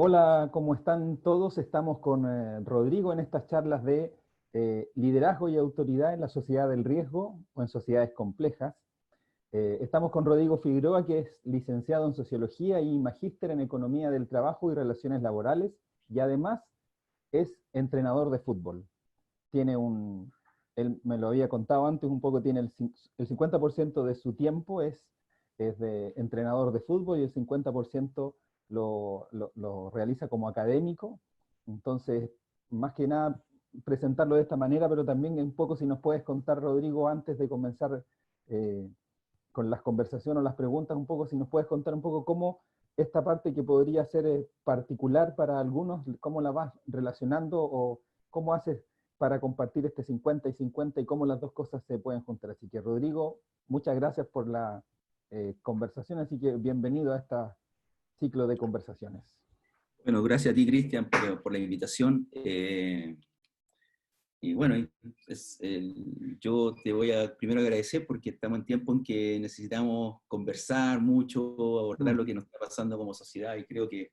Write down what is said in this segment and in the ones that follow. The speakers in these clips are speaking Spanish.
Hola, ¿cómo están todos? Estamos con Rodrigo en estas charlas de liderazgo y autoridad en la sociedad del riesgo o en sociedades complejas. Estamos con Rodrigo Figueroa, que es licenciado en Sociología y magíster en Economía del Trabajo y Relaciones Laborales, y además es entrenador de fútbol. Tiene él me lo había contado antes, un poco tiene el 50% de su tiempo es de entrenador de fútbol y el 50% lo realiza como académico. Entonces, más que nada, presentarlo de esta manera, pero también un poco si nos puedes contar, Rodrigo, antes de comenzar eh, con las conversaciones o las preguntas, un poco si nos puedes contar un poco cómo esta parte que podría ser particular para algunos, cómo la vas relacionando o cómo haces para compartir este 50 y 50 y cómo las dos cosas se pueden juntar. Así que, Rodrigo, muchas gracias por la conversación, así que bienvenido a este ciclo de conversaciones. Bueno, gracias a ti, Cristian, por la invitación. Y bueno, yo te voy a primero agradecer porque estamos en tiempo en que necesitamos conversar mucho, abordar lo que nos está pasando como sociedad, y creo que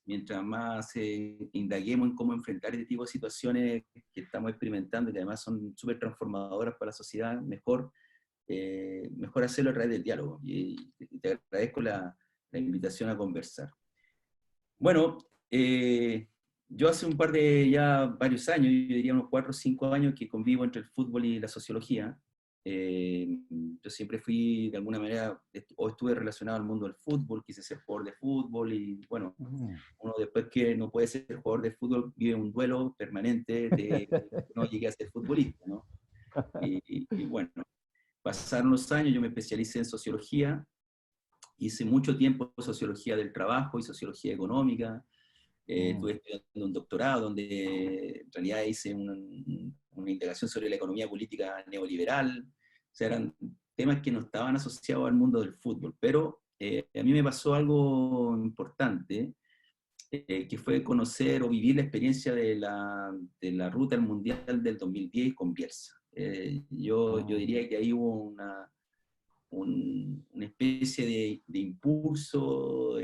mientras más indaguemos en cómo enfrentar este tipo de situaciones que estamos experimentando y que además son súper transformadoras para la sociedad, mejor hacerlo a través del diálogo. Y te agradezco la invitación a conversar. Bueno, yo hace ya varios años, yo diría unos 4 o 5 años, que convivo entre el fútbol y la sociología. Yo siempre fui, de alguna manera, o estuve relacionado al mundo del fútbol, quise ser jugador de fútbol, y bueno, uno después que no puede ser jugador de fútbol vive un duelo permanente de que no llegué a ser futbolista, ¿no? Y bueno, pasaron los años, yo me especialicé en sociología, hice mucho tiempo sociología del trabajo y sociología económica. Estuve estudiando un doctorado donde en realidad hice una integración sobre la economía política neoliberal. O sea, eran temas que no estaban asociados al mundo del fútbol. Pero a mí me pasó algo importante, que fue conocer o vivir la experiencia de la ruta al Mundial del 2010 con Bielsa. Yo diría que ahí hubo una especie de impulso,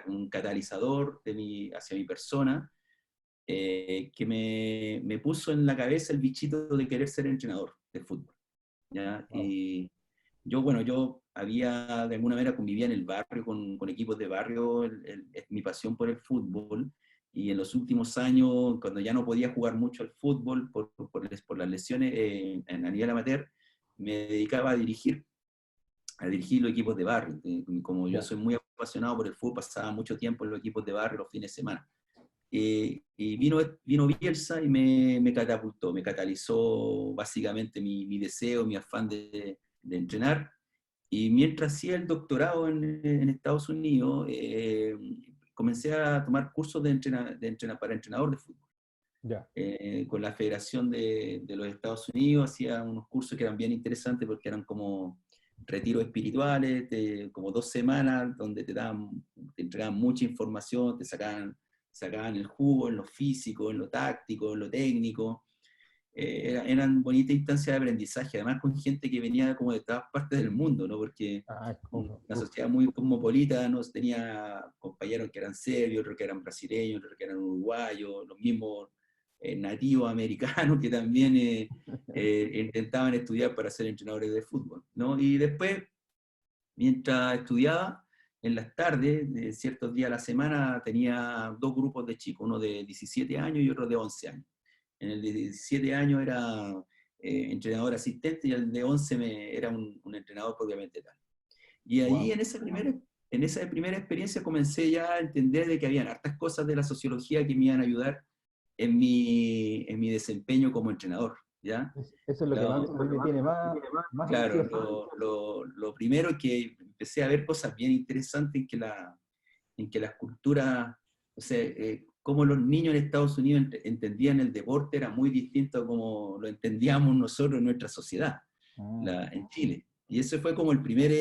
un catalizador hacia mi persona, que me puso en la cabeza el bichito de querer ser entrenador de fútbol, ¿ya? Y yo había, de alguna manera, convivía en el barrio con equipos de barrio, mi pasión por el fútbol, y en los últimos años, cuando ya no podía jugar mucho al fútbol por las lesiones a nivel amateur, me dedicaba a dirigir los equipos de barrio. Como yo soy muy apasionado por el fútbol, pasaba mucho tiempo en los equipos de barrio los fines de semana. Y vino Bielsa y me catapultó, me catalizó básicamente mi deseo, mi afán de entrenar. Y mientras hacía el doctorado en Estados Unidos, comencé a tomar cursos para entrenador de fútbol. Ya. Con la Federación de los Estados Unidos hacía unos cursos que eran bien interesantes porque eran como retiros espirituales, como 2 semanas, donde te entregaban mucha información, sacaban el jugo en lo físico, en lo táctico, en lo técnico. Eran bonitas instancias de aprendizaje, además con gente que venía como de todas partes del mundo, ¿no? Porque una sociedad muy cosmopolita, ¿no? Tenía compañeros que eran serbios, otros que eran brasileños, otros que eran uruguayos, los mismos nativos americanos que también intentaban estudiar para ser entrenadores de fútbol, ¿no? Y después, mientras estudiaba, en las tardes, de ciertos días a la semana, tenía 2 grupos de chicos, uno de 17 años y otro de 11 años. En el de 17 años era entrenador asistente, y el de 11 era un entrenador propiamente tal. Y ahí Wow. en esa primera experiencia comencé ya a entender de que habían hartas cosas de la sociología que me iban a ayudar en mi desempeño como entrenador, ¿ya? Eso es lo que más me tiene más Claro, ansioso. lo primero es que empecé a ver cosas bien interesantes en que las culturas, o sea, cómo los niños en Estados Unidos entendían el deporte era muy distinto a como lo entendíamos nosotros en nuestra sociedad, en Chile. Y ese fue como el primer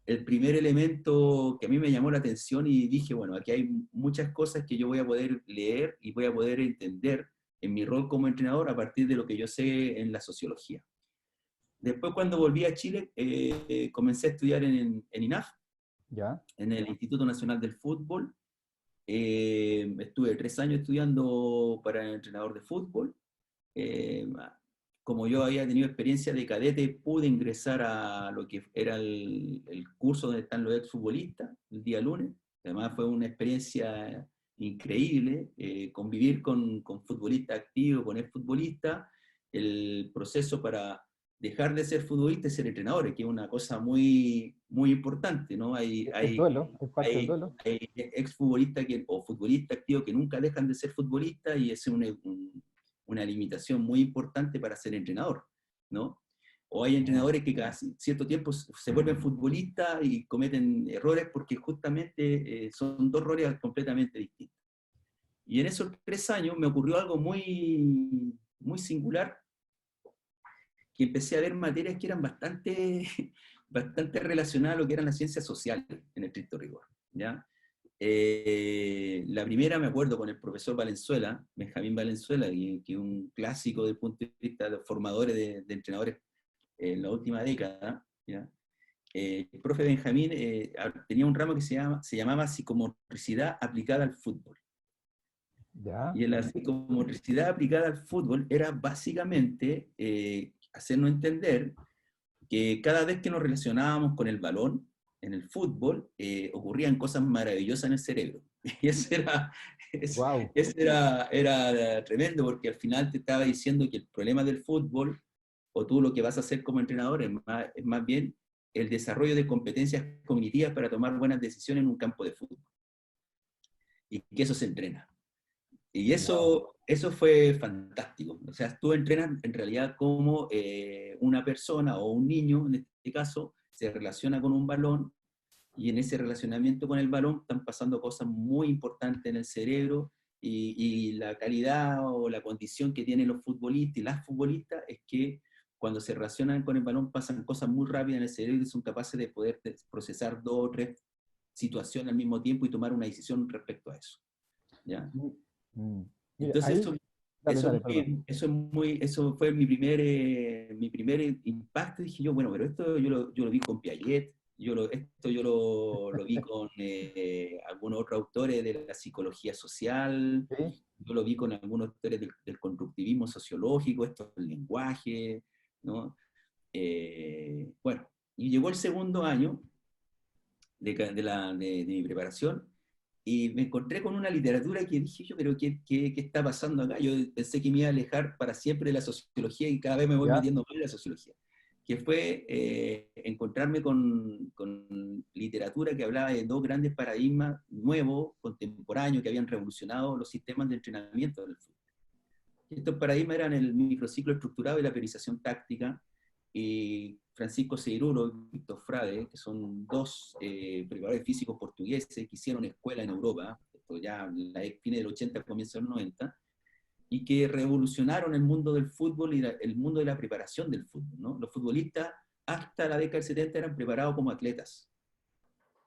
elemento que a mí me llamó la atención, y dije, bueno, aquí hay muchas cosas que yo voy a poder leer y voy a poder entender en mi rol como entrenador a partir de lo que yo sé en la sociología. Después, cuando volví a Chile, comencé a estudiar en INAF, ¿Ya? en el Instituto Nacional del Fútbol. Estuve 3 años estudiando para entrenador de fútbol. Eh, Como yo había tenido experiencia de cadete, pude ingresar a lo que era el curso donde están los exfutbolistas, el día lunes. Además fue una experiencia increíble, convivir con futbolistas activos, con exfutbolistas, el proceso para dejar de ser futbolista y ser entrenador, que es una cosa muy, muy importante, ¿no? Es duelo, es parte del duelo. Hay exfutbolistas o futbolistas activos que nunca dejan de ser futbolistas y es una limitación muy importante para ser entrenador, ¿no? O hay entrenadores que cada cierto tiempo se vuelven futbolistas y cometen errores porque justamente son dos roles completamente distintos. Y en esos 3 años me ocurrió algo muy, muy singular, que empecé a ver materias que eran bastante, bastante relacionadas a lo que eran las ciencias sociales, en estricto rigor, ¿ya? La primera me acuerdo con el profesor Valenzuela, Benjamín Valenzuela, que es un clásico desde el punto de vista de los formadores de entrenadores en la última década, ¿ya? El profe Benjamín tenía un ramo que se llamaba psicomotricidad aplicada al fútbol. ¿Ya? Y la psicomotricidad aplicada al fútbol era básicamente hacernos entender que cada vez que nos relacionábamos con el balón en el fútbol, ocurrían cosas maravillosas en el cerebro. Y Wow. eso era tremendo, porque al final te estaba diciendo que el problema del fútbol, o tú lo que vas a hacer como entrenador, es más bien el desarrollo de competencias cognitivas para tomar buenas decisiones en un campo de fútbol. Y que eso se entrena. Y Wow. eso fue fantástico. O sea, tú entrenas en realidad como una persona o un niño, en este caso, se relaciona con un balón y en ese relacionamiento con el balón están pasando cosas muy importantes en el cerebro y la calidad o la condición que tienen los futbolistas y las futbolistas es que cuando se relacionan con el balón pasan cosas muy rápidas en el cerebro y son capaces de poder procesar 2 o 3 situaciones al mismo tiempo y tomar una decisión respecto a eso. ¿Ya? Mm. Mira, Entonces ahí, dale, dale, perdón. eso fue mi primer impacto. Dije yo, bueno, pero esto yo lo vi con Piaget, esto yo lo vi con algunos otros autores de la psicología social, ¿Sí? yo lo vi con algunos autores del constructivismo sociológico, esto del lenguaje, ¿no? Bueno, y llegó el segundo año de mi preparación y me encontré con una literatura que dije yo, pero ¿qué está pasando acá? Yo pensé que me iba a alejar para siempre de la sociología y cada vez me voy ¿Ya? metiendo más en la sociología. Que fue encontrarme con literatura que hablaba de 2 grandes paradigmas nuevos, contemporáneos, que habían revolucionado los sistemas de entrenamiento del fútbol. Estos paradigmas eran el microciclo estructurado y la periodización táctica, y Francisco Ceiruro y Víctor Frade, que son 2 preparadores físicos portugueses que hicieron escuela en Europa, esto ya en la fines del 80, comienzo del 90, y que revolucionaron el mundo del fútbol y el mundo de la preparación del fútbol, ¿no? Los futbolistas hasta la década del 70 eran preparados como atletas,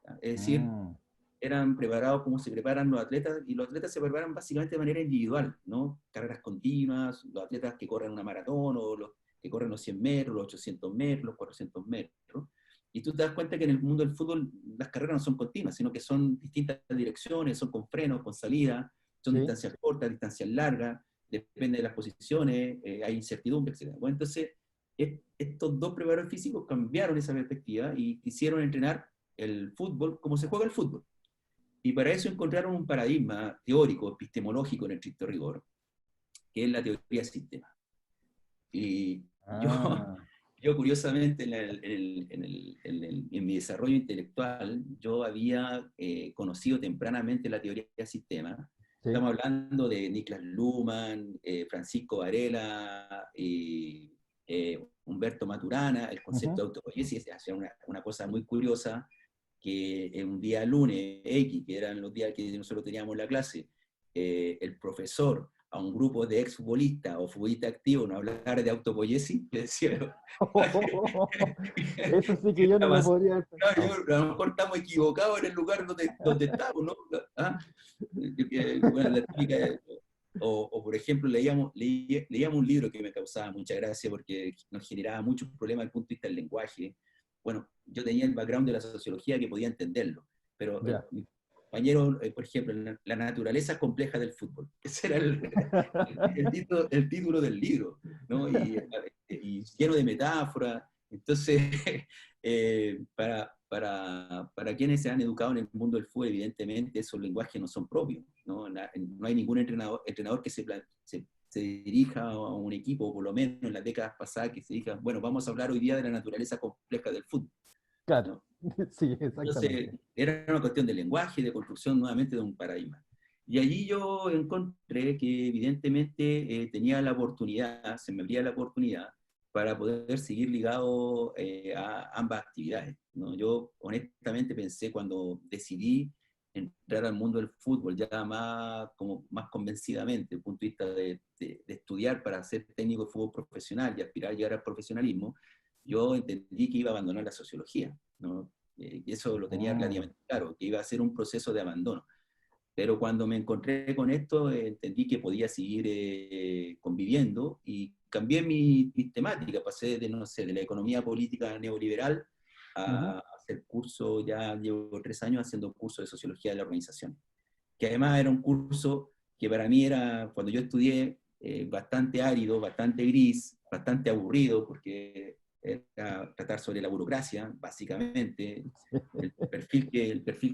¿ya? Es decir, Mm. eran preparados como se preparan los atletas, y los atletas se preparan básicamente de manera individual, ¿no? Carreras continuas, los atletas que corren una maratón, o los que corren los 100 metros, los 800 metros, los 400 metros, y tú te das cuenta que en el mundo del fútbol las carreras no son continuas, sino que son distintas direcciones, son con frenos, con salida, son Sí. distancias cortas, distancias largas, depende de las posiciones, hay incertidumbre, etc. Bueno, entonces, estos 2 preparadores físicos cambiaron esa perspectiva y quisieron entrenar el fútbol como se juega el fútbol. Y para eso encontraron un paradigma teórico, epistemológico en el estricto rigor, que es la teoría del sistema. Y yo, Ah, yo curiosamente, en mi desarrollo intelectual, yo había conocido tempranamente la teoría del sistema. sí. Estamos hablando de Niklas Luhmann, Francisco Varela, Humberto Maturana, el concepto Ujú. de autopoiesis. Hacía una cosa muy curiosa, que un día lunes X, que eran los días que nosotros teníamos en la clase, el profesor a un grupo de exfutbolistas o futbolistas activos no hablar de autopoiesis, le decía, Eso sí que ¿qué yo está no lo pasando? podría haber Claro, pensado. a lo mejor estamos equivocados en el lugar donde estamos, ¿no? ¿Ah? Bueno, la típica, por ejemplo, leíamos un libro que me causaba mucha gracia porque nos generaba muchos problemas desde el punto de vista del lenguaje, bueno, yo tenía el background de la sociología que podía entenderlo, pero Ya. mi compañero, por ejemplo, la naturaleza compleja del fútbol. Ese era el título del libro, ¿no? Y lleno de metáforas. Entonces, para quienes se han educado en el mundo del fútbol, evidentemente esos lenguajes no son propios, ¿no? No hay ningún entrenador que se dirija a un equipo, por lo menos en las décadas pasadas, que se diga, bueno, vamos a hablar hoy día de la naturaleza compleja del fútbol, Claro, ¿no? sí, Entonces, exactamente. era una cuestión de lenguaje y de construcción nuevamente de un paradigma. Y allí yo encontré que evidentemente tenía la oportunidad, se me abría la oportunidad para poder seguir ligado a ambas actividades, ¿no? Yo honestamente pensé cuando decidí entrar al mundo del fútbol ya más, como más convencidamente, desde el punto de vista de estudiar para ser técnico de fútbol profesional y aspirar a llegar al profesionalismo, yo entendí que iba a abandonar la sociología, ¿no? Y eso lo tenía Mm, relativamente claro, que iba a ser un proceso de abandono. Pero cuando me encontré con esto, entendí que podía seguir conviviendo y cambié mi temática, pasé de, no sé, de la economía política neoliberal ujú. a hacer curso, ya llevo 3 años haciendo curso de sociología de la organización, que además era un curso que para mí era, cuando yo estudié, bastante árido, bastante gris, bastante aburrido, porque era tratar sobre la burocracia, básicamente, el perfil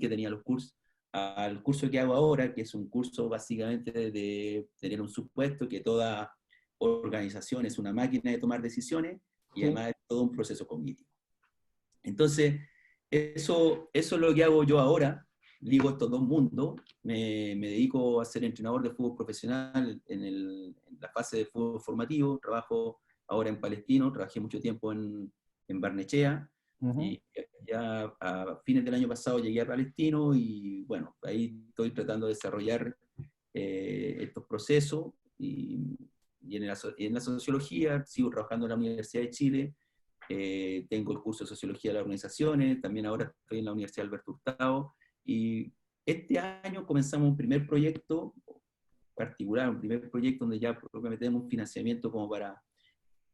que tenía los cursos, al curso que hago ahora, que es un curso básicamente de tener un supuesto que toda organización es una máquina de tomar decisiones y Sí. además es todo un proceso cognitivo. Entonces, eso es lo que hago yo ahora, ligo estos dos mundos, me dedico a ser entrenador de fútbol profesional en la fase de fútbol formativo, trabajo ahora en Palestino, trabajé mucho tiempo en Barnechea, Ujú. y ya a fines del año pasado llegué a Palestino y bueno, ahí estoy tratando de desarrollar estos procesos y en la sociología sigo trabajando en la Universidad de Chile. Tengo el curso de Sociología de las Organizaciones, también ahora estoy en la Universidad Alberto Hurtado, y este año comenzamos un primer proyecto particular, un primer proyecto donde ya prometemos un financiamiento como para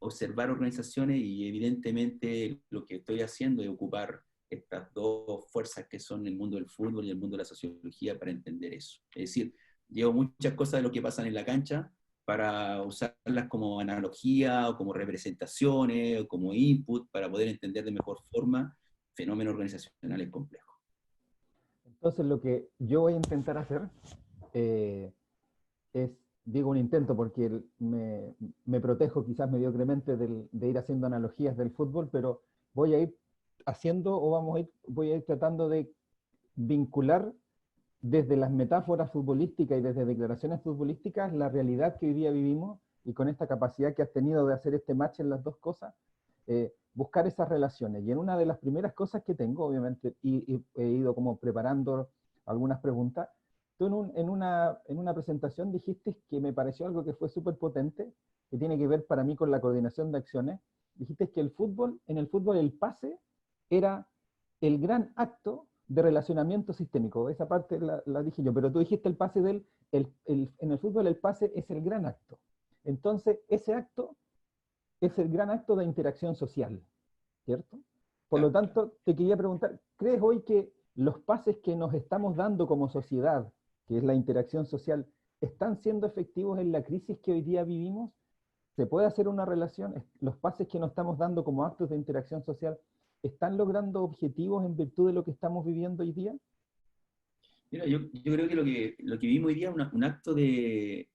observar organizaciones y evidentemente lo que estoy haciendo es ocupar estas dos fuerzas que son el mundo del fútbol y el mundo de la sociología para entender eso. Es decir, llevo muchas cosas de lo que pasan en la cancha para usarlas como analogía o como representaciones o como input para poder entender de mejor forma fenómenos organizacionales complejos. Entonces, lo que yo voy a intentar hacer eh, es, digo un intento porque me protejo quizás mediocremente de ir haciendo analogías del fútbol, pero voy a ir haciendo o voy a ir tratando de vincular desde las metáforas futbolísticas y desde declaraciones futbolísticas la realidad que hoy día vivimos y con esta capacidad que has tenido de hacer este match en las dos cosas, buscar esas relaciones. Y en una de las primeras cosas que tengo, obviamente, y he ido como preparando algunas preguntas, tú en una presentación dijiste que me pareció algo que fue súper potente, que tiene que ver para mí con la coordinación de acciones. Dijiste que en el fútbol el pase era el gran acto de relacionamiento sistémico. Esa parte la dije yo, pero tú dijiste el pase en el fútbol el pase es el gran acto. Entonces, ese acto es el gran acto de interacción social, ¿cierto? Por lo Claro, tanto, te quería preguntar, ¿crees hoy que los pases que nos estamos dando como sociedad, que es la interacción social, están siendo efectivos en la crisis que hoy día vivimos? ¿Se puede hacer una relación? ¿Los pases que nos estamos dando como actos de interacción social están logrando objetivos en virtud de lo que estamos viviendo hoy día? mira, yo creo que lo que vimos hoy día es un acto que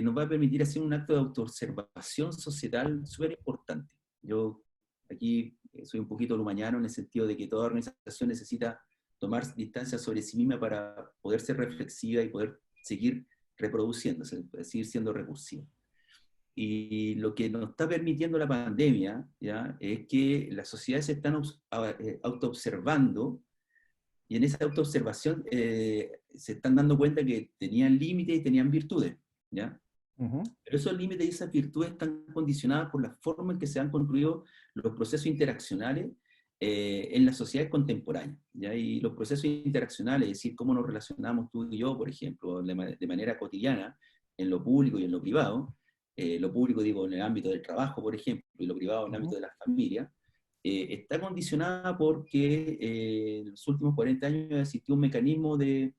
nos va a permitir hacer un acto de autoobservación societal súper importante. Yo aquí soy un poquito lumañano en el sentido de que toda organización necesita tomar distancia sobre sí misma para poder ser reflexiva y poder seguir reproduciéndose, seguir siendo recursiva. Y lo que nos está permitiendo la pandemia, ¿ya?, es que las sociedades se están autoobservando y en esa autoobservación se están dando cuenta que tenían límites y tenían virtudes, ¿ya? Ujú. Pero esos límites y esas virtudes están condicionadas por la forma en que se han construido los procesos interaccionales en las sociedades contemporáneas, ¿ya? Y los procesos interaccionales, es decir, cómo nos relacionamos tú y yo, por ejemplo, de manera cotidiana, en lo público y en lo privado, lo público digo en el ámbito del trabajo, por ejemplo, y lo privado en el ámbito Ujú. de la familia, está condicionada porque en los últimos 40 años existió un mecanismo de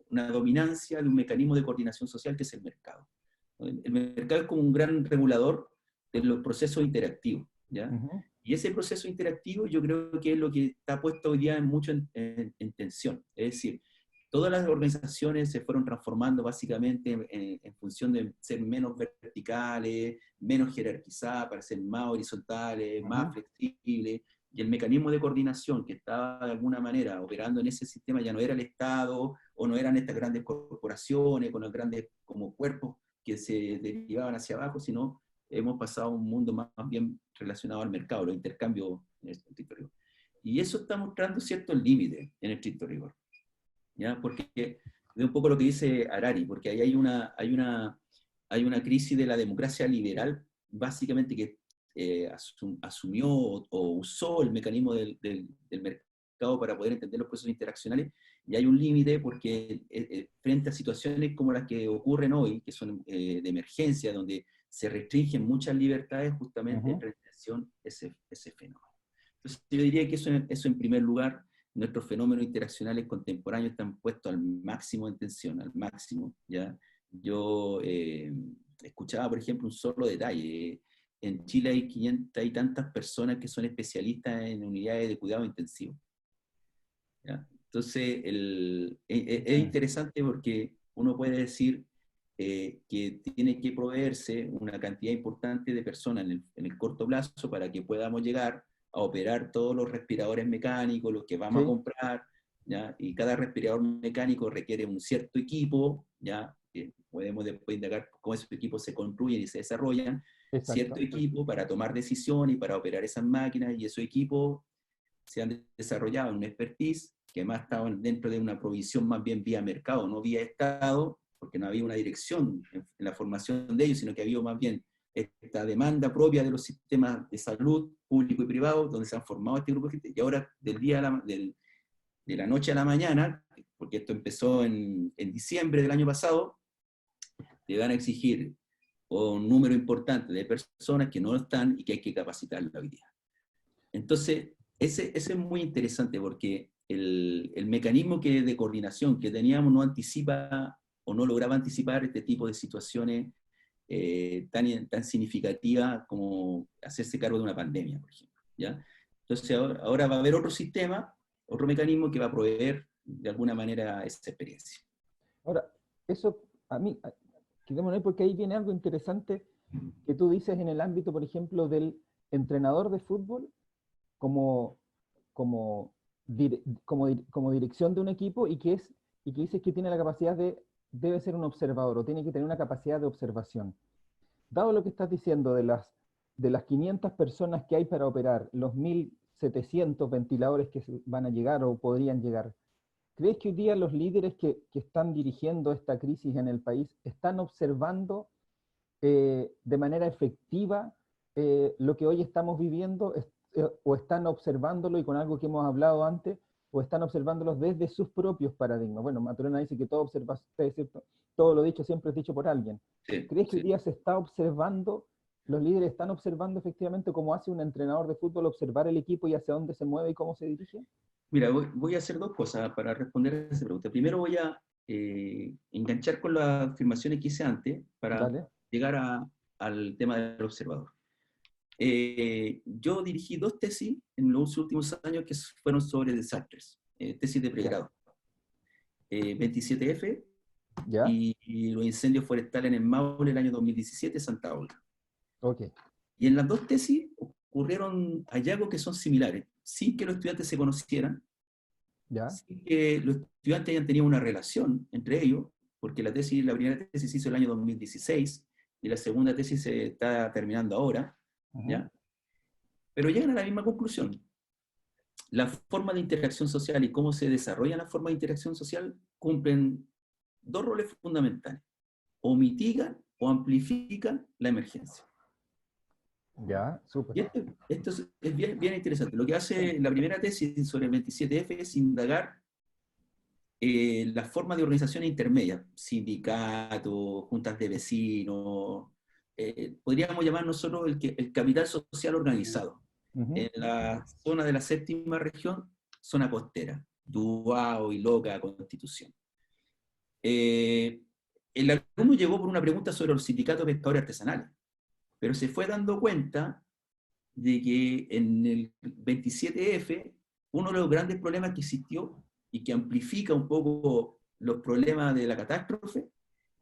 una dominancia de un mecanismo de coordinación social que es el mercado. El mercado es como un gran regulador de los procesos interactivos, ¿ya? Ujú. Y ese proceso interactivo yo creo que es lo que está puesto hoy día mucho en tensión. Es decir, todas las organizaciones se fueron transformando básicamente en función de ser menos verticales, menos jerarquizadas, para ser más horizontales, más Ujú. flexibles, y el mecanismo de coordinación que estaba de alguna manera operando en ese sistema ya no era el Estado, o no eran estas grandes corporaciones con los grandes como cuerpos que se derivaban hacia abajo, sino hemos pasado a un mundo más bien relacionado al mercado, los intercambios en el estricto rigor. Y eso está mostrando ciertos límites en el estricto rigor, ¿ya? Porque es un poco lo que dice Harari, porque ahí hay una crisis de la democracia liberal, básicamente que asumió o usó el mecanismo del mercado para poder entender los procesos interaccionales, y hay un límite porque frente a situaciones como las que ocurren hoy, que son de emergencia, donde se restringen muchas libertades, justamente Ujú. entra en tensión ese fenómeno. Entonces yo diría que eso en primer lugar. Nuestros fenómenos interaccionales contemporáneos están puestos al máximo en tensión, al máximo, ¿ya? Yo escuchaba, por ejemplo, un solo detalle. En Chile hay 500 y tantas personas que son especialistas en unidades de cuidado intensivo, ¿ya? Entonces, es Mm. interesante porque uno puede decir que tiene que proveerse una cantidad importante de personas en el corto plazo para que podamos llegar a operar todos los respiradores mecánicos, los que vamos a Sí, comprar, ¿ya? Y cada respirador mecánico requiere un cierto equipo, ¿ya? Que podemos después indagar cómo esos equipos se construyen y se desarrollan, cierto exacto. equipo para tomar decisiones y para operar esas máquinas, y esos equipos se han desarrollado en un expertise que más estaban dentro de una provisión más bien vía mercado, no vía Estado, porque no había una dirección en la formación de ellos, sino que había más bien esta demanda propia de los sistemas de salud público y privado, donde se han formado este grupo de gente, y ahora de la noche a la mañana, porque esto empezó en diciembre del año pasado, te van a exigir un número importante de personas que no están y que hay que capacitar hoy día. Entonces, ese es muy interesante porque el mecanismo de coordinación que teníamos no anticipa o no lograba anticipar este tipo de situaciones tan significativas como hacerse cargo de una pandemia, por ejemplo, ¿ya? Entonces, ahora va a haber otro sistema, otro mecanismo que va a proveer de alguna manera esa experiencia. Ahora, eso a mí, quedémonos ahí porque ahí viene algo interesante que tú dices en el ámbito, por ejemplo, del entrenador de fútbol como, como, como dirección de un equipo y que dices que tiene la capacidad debe ser un observador o tiene que tener una capacidad de observación. Dado lo que estás diciendo de las 500 personas que hay para operar, los 1.700 ventiladores que van a llegar o podrían llegar, ¿crees que hoy día los líderes que están dirigiendo esta crisis en el país están observando de manera efectiva lo que hoy estamos viviendo o están observándolo y con algo que hemos hablado antes, o están observándolo desde sus propios paradigmas? Bueno, Maturana dice que todo observa, ¿cierto? Todo lo dicho siempre es dicho por alguien. Sí, ¿Crees que hoy sí. día se está observando, los líderes están observando efectivamente cómo hace un entrenador de fútbol observar el equipo y hacia dónde se mueve y cómo se dirige? Mira, voy a hacer dos cosas para responder a esa pregunta. Primero voy a enganchar con las afirmaciones que hice antes para Dale. llegar al tema del observador. Yo dirigí dos tesis en los últimos años que fueron sobre desastres, tesis de Ya. pregrado. 27F ¿Ya? y los incendios forestales en el Maule el año 2017, Santa Olga. Ok. Y en las dos tesis ocurrieron hallazgos que son similares, sin que los estudiantes se conocieran, ¿Ya? sin que los estudiantes hayan tenido una relación entre ellos, porque la primera tesis se hizo el año 2016 y la segunda tesis se está terminando ahora, Ujú. ¿ya? Pero llegan a la misma conclusión. La forma de interacción social y cómo se desarrolla la forma de interacción social cumplen dos roles fundamentales: o mitigan o amplifican la emergencia. Ya, súper. Y esto es bien interesante. Lo que Sí. hace la primera tesis sobre el 27F es indagar las formas de organizaciones intermedias, sindicatos, juntas de vecinos, podríamos llamar nosotros el capital social organizado. Ujú. en la zona de la séptima región, zona costera, Dubao, Iloca, Constitución. Eh, el alumno llegó por una pregunta sobre los sindicatos de pescadores artesanales, pero se fue dando cuenta de que en el 27F, uno de los grandes problemas que existió y que amplifica un poco los problemas de la catástrofe,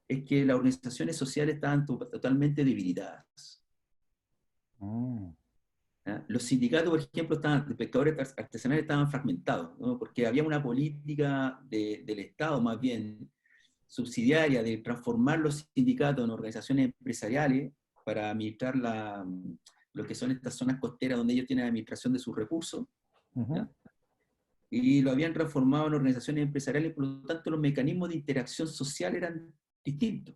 es que las organizaciones sociales estaban totalmente debilitadas. Mm. ¿Ya? Los sindicatos, por ejemplo, de pescadores artesanales estaban fragmentados, ¿no? Porque había una política del Estado, más bien subsidiaria, de transformar los sindicatos en organizaciones empresariales para administrar lo que son estas zonas costeras donde ellos tienen administración de sus recursos, Ujú. ¿ya? Y lo habían transformado en organizaciones empresariales, por lo tanto los mecanismos de interacción social eran distintos.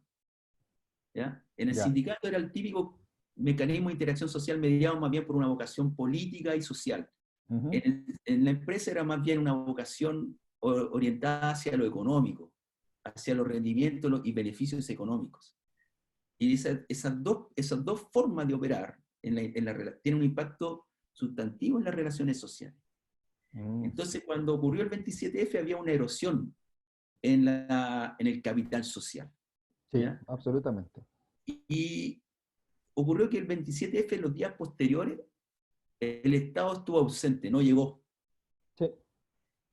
¿Ya? En el Ya. sindicato era el típico mecanismo de interacción social mediado más bien por una vocación política y social. Ujú. En la empresa era más bien una vocación orientada hacia lo económico, hacia los rendimientos y beneficios económicos. Y esas dos formas de operar tienen un impacto sustantivo en las relaciones sociales. Mm. Entonces, cuando ocurrió el 27F, había una erosión en el capital social. Sí, ¿Ya? absolutamente. Y ocurrió que el 27F, en los días posteriores, el Estado estuvo ausente, no llegó. Sí,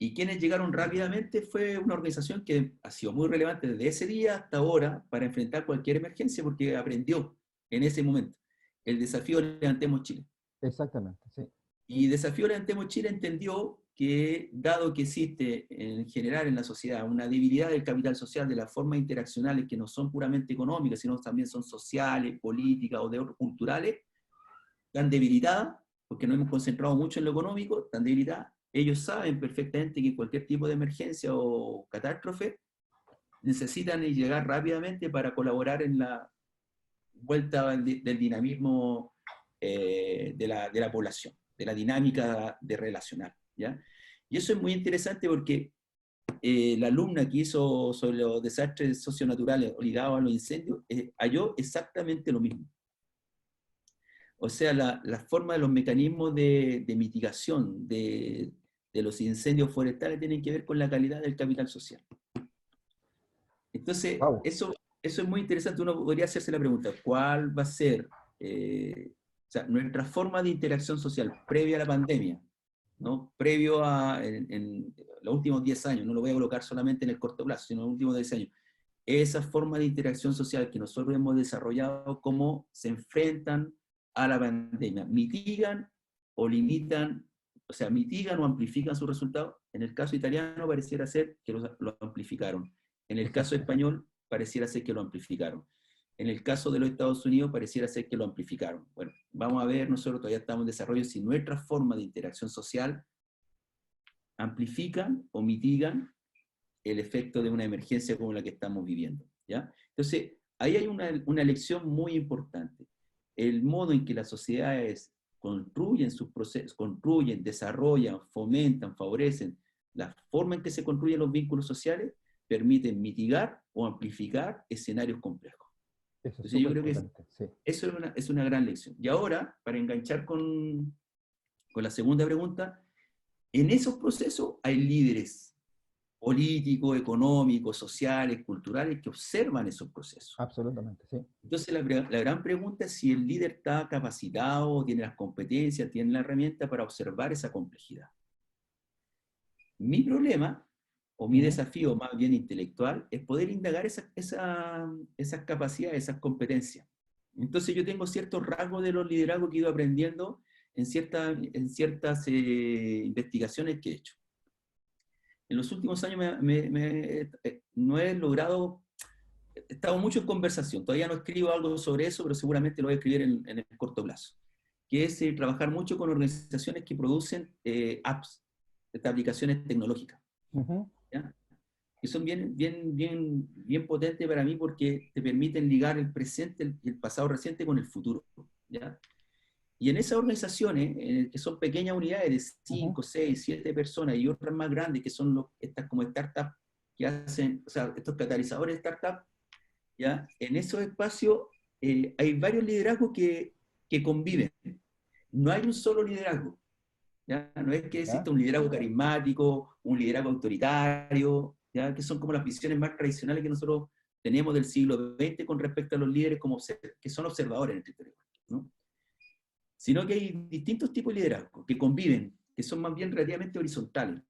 Y quienes llegaron rápidamente fue una organización que ha sido muy relevante desde ese día hasta ahora para enfrentar cualquier emergencia porque aprendió en ese momento el desafío Levantemos Chile. exactamente, sí. Y Desafío Levantemos Chile entendió que, dado que existe en general en la sociedad una debilidad del capital social, de las formas interaccionales que no son puramente económicas, sino también son sociales, políticas o culturales, tan debilitadas, porque nos hemos concentrado mucho en lo económico, tan debilitadas, ellos saben perfectamente que cualquier tipo de emergencia o catástrofe necesitan llegar rápidamente para colaborar en la vuelta del dinamismo de la población, de la dinámica de relacional. ¿Ya? Y eso es muy interesante porque la alumna que hizo sobre los desastres socionaturales ligados a los incendios halló exactamente lo mismo. O sea, la forma de los mecanismos de mitigación de los incendios forestales tienen que ver con la calidad del capital social. Entonces, Wow. eso es muy interesante. Uno podría hacerse la pregunta, ¿cuál va a ser o sea, nuestra forma de interacción social previa a la pandemia? ¿No? Previo en los últimos 10 años, no lo voy a colocar solamente en el corto plazo, sino en los últimos 10 años. Esa forma de interacción social que nosotros hemos desarrollado, cómo se enfrentan a la pandemia, mitigan o limitan, o sea, mitigan o amplifican sus resultados. En el caso italiano pareciera ser que lo amplificaron. En el caso Exacto. español pareciera ser que lo amplificaron. En el caso de los Estados Unidos pareciera ser que lo amplificaron. Bueno, vamos a ver, nosotros todavía estamos en desarrollo si nuestra forma de interacción social amplifican o mitigan el efecto de una emergencia como la que estamos viviendo. ¿Ya? Entonces, ahí hay una lección muy importante. El modo en que las sociedades construyen sus procesos, construyen, desarrollan, fomentan, favorecen, la forma en que se construyen los vínculos sociales, permiten mitigar o amplificar escenarios complejos. Eso es Entonces, yo súper creo que potente, sí. eso es una gran lección. Y ahora, para enganchar con la segunda pregunta, en esos procesos hay líderes políticos, económicos, sociales, culturales, que observan esos procesos. Absolutamente, sí. Entonces, la gran pregunta es si el líder está capacitado, tiene las competencias, tiene la herramienta para observar esa complejidad. Mi problema, o mi Ujú. desafío más bien intelectual, es poder indagar esas capacidades, esas competencias. Entonces, yo tengo ciertos rasgos de los liderazgos que he ido aprendiendo en ciertas investigaciones que he hecho. En los últimos años no he logrado, he estado mucho en conversación, todavía no escribo algo sobre eso, pero seguramente lo voy a escribir en el corto plazo, que es trabajar mucho con organizaciones que producen apps, estas aplicaciones tecnológicas, Ujú. ¿ya? Que son bien potentes para mí porque te permiten ligar el presente y el pasado reciente con el futuro, ¿ya? Y en esas organizaciones, que son pequeñas unidades de Ujú. 5, 6, 7 personas y otras más grandes que son estas como startups que hacen, o sea, estos catalizadores de startups, ¿ya? En esos espacios hay varios liderazgos que conviven. no hay un solo liderazgo. ¿Ya? No es que ¿Ya? exista un liderazgo carismático, un liderazgo autoritario, ¿ya? Que son como las visiones más tradicionales que nosotros tenemos del siglo XX con respecto a los líderes como que son observadores en el territorio, ¿no? Sino que hay distintos tipos de liderazgo que conviven, que son más bien relativamente horizontales,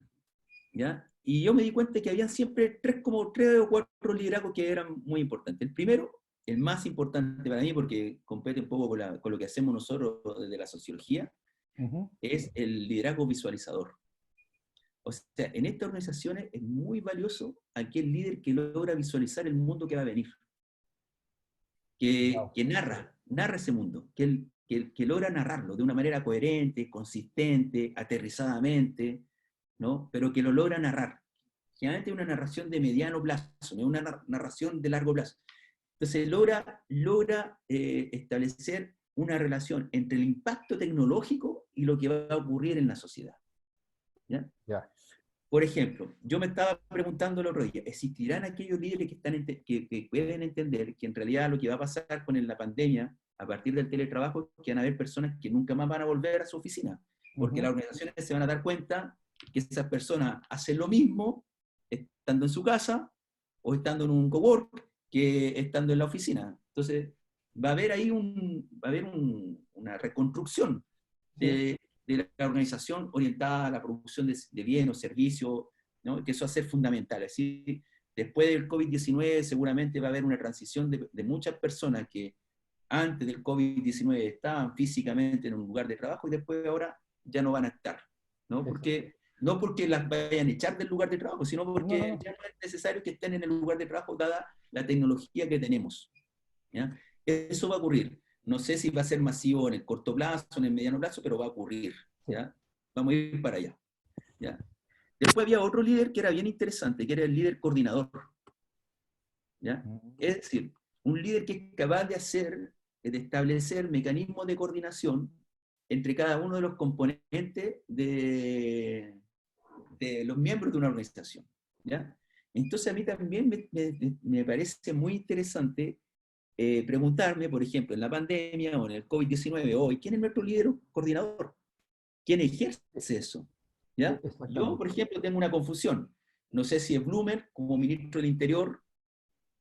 ¿ya? Y yo me di cuenta que había siempre como tres o cuatro liderazgos que eran muy importantes. El primero, el más importante para mí, porque compete un poco con lo que hacemos nosotros desde la sociología, Ujú. es el liderazgo visualizador. O sea, en estas organizaciones es muy valioso aquel líder que logra visualizar el mundo que va a venir, Wow. que narra ese mundo, que logra narrarlo de una manera coherente, consistente, aterrizadamente, ¿no? Pero que lo logra narrar. Generalmente una narración de mediano plazo, no una narración de largo plazo. Entonces logra establecer una relación entre el impacto tecnológico y lo que va a ocurrir en la sociedad. ¿Ya? Ya. Por ejemplo, yo me estaba preguntando el otro día, ¿existirán aquellos líderes que pueden entender que en realidad lo que va a pasar con la pandemia, a partir del teletrabajo, es que van a haber personas que nunca más van a volver a su oficina? Porque Ujú. las organizaciones se van a dar cuenta que esas personas hacen lo mismo estando en su casa o estando en un cowork que estando en la oficina. Entonces, va a haber ahí una reconstrucción Sí. de la organización orientada a la producción de bienes o servicios, ¿no? Que eso va a ser fundamental. Así, después del COVID-19 seguramente va a haber una transición de muchas personas que antes del COVID-19 estaban físicamente en un lugar de trabajo y después ahora ya no van a estar, ¿no? Exacto. No porque las vayan a echar del lugar de trabajo, sino No, no, porque no. ya no es necesario que estén en el lugar de trabajo dada la tecnología que tenemos, ¿ya? Eso va a ocurrir. No sé si va a ser masivo en el corto plazo, en el mediano plazo, pero va a ocurrir, Sí. ¿ya? Vamos a ir para allá, ¿ya? Después había otro líder que era bien interesante, que era el líder coordinador, ¿ya? Mm. Es decir, un líder que es capaz de establecer mecanismos de coordinación entre cada uno de los componentes de los miembros de una organización, ¿ya? Entonces a mí también me parece muy interesante preguntarme, por ejemplo, en la pandemia o en el COVID-19 hoy, ¿quién es nuestro líder coordinador? ¿Quién ejerce eso? ¿Ya? Yo, por Exactamente. ejemplo, tengo una confusión. No sé si es Blumer, como ministro del Interior,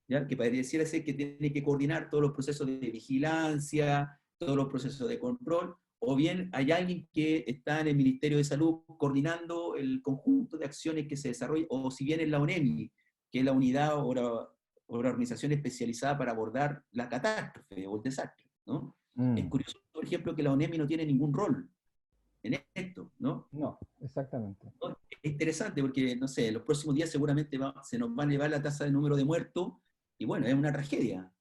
¿ya? Que pareciera ser que tiene que coordinar todos los procesos de vigilancia, todos los procesos de control, o bien hay alguien que está en el Ministerio de Salud coordinando el conjunto de acciones que se desarrollan, o si bien es la ONEMI, que es la unidad o la organización especializada para abordar la catástrofe o el desastre, ¿no? Es Mm. curioso, por ejemplo, que la ONEMI no tiene ningún rol en esto, ¿no? No, exactamente. ¿No? Es interesante porque, no sé, en los próximos días seguramente se nos va a elevar la tasa de número de muertos y bueno, es una tragedia,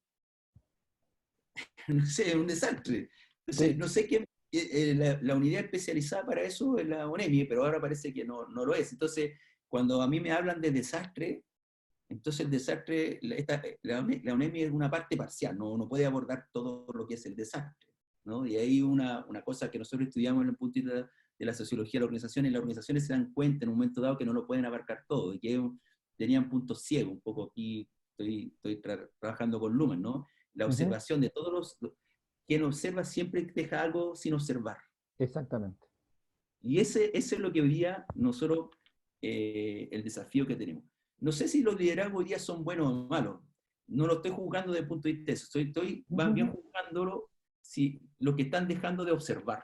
no sé, es un desastre. Entonces, Sí. no sé qué, la unidad especializada para eso es la ONEMI, pero ahora parece que no lo es. Entonces, cuando a mí me hablan de desastre, entonces el desastre, la ONEMI es una parte parcial, no puede abordar todo lo que es el desastre, ¿no? Y hay una cosa que nosotros estudiamos en el punto de la sociología de la organización, y las organizaciones se dan cuenta en un momento dado que no lo pueden abarcar todo, y que tenían puntos ciegos, un poco aquí estoy trabajando con Lumen, ¿no? La Ujú. observación de quien observa siempre deja algo sin observar. Exactamente. Y ese es lo que hoy día nosotros, el desafío que tenemos. No sé si los liderazgos hoy día son buenos o malos. No lo estoy juzgando desde el punto de vista de eso. Estoy más bien Ujú. juzgándolo si lo que están dejando de observar.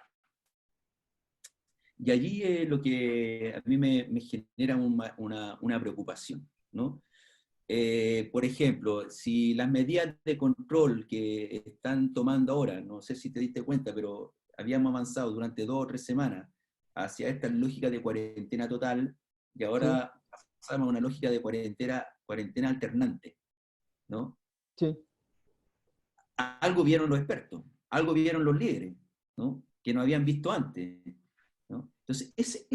Y allí lo que a mí me genera una preocupación, ¿no? Por ejemplo, si las medidas de control que están tomando ahora, no sé si te diste cuenta, pero habíamos avanzado durante 2 o 3 semanas hacia esta lógica de cuarentena total y Sí, ahora pasamos a una lógica de cuarentena alternante, ¿no? sí. Algo vieron los expertos, algo vieron los líderes, ¿no? Que no habían visto antes, ¿no? Entonces, ese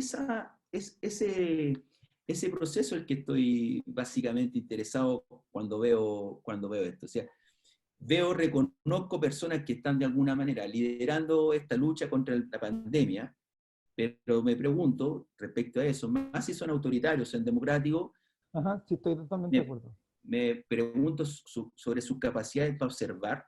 proceso es el que estoy básicamente interesado cuando veo esto. O sea, reconozco personas que están de alguna manera liderando esta lucha contra la pandemia, pero me pregunto respecto a eso, más si son autoritarios, son democráticos, Ajá, sí, estoy totalmente de me, acuerdo. me pregunto sobre sus capacidades para observar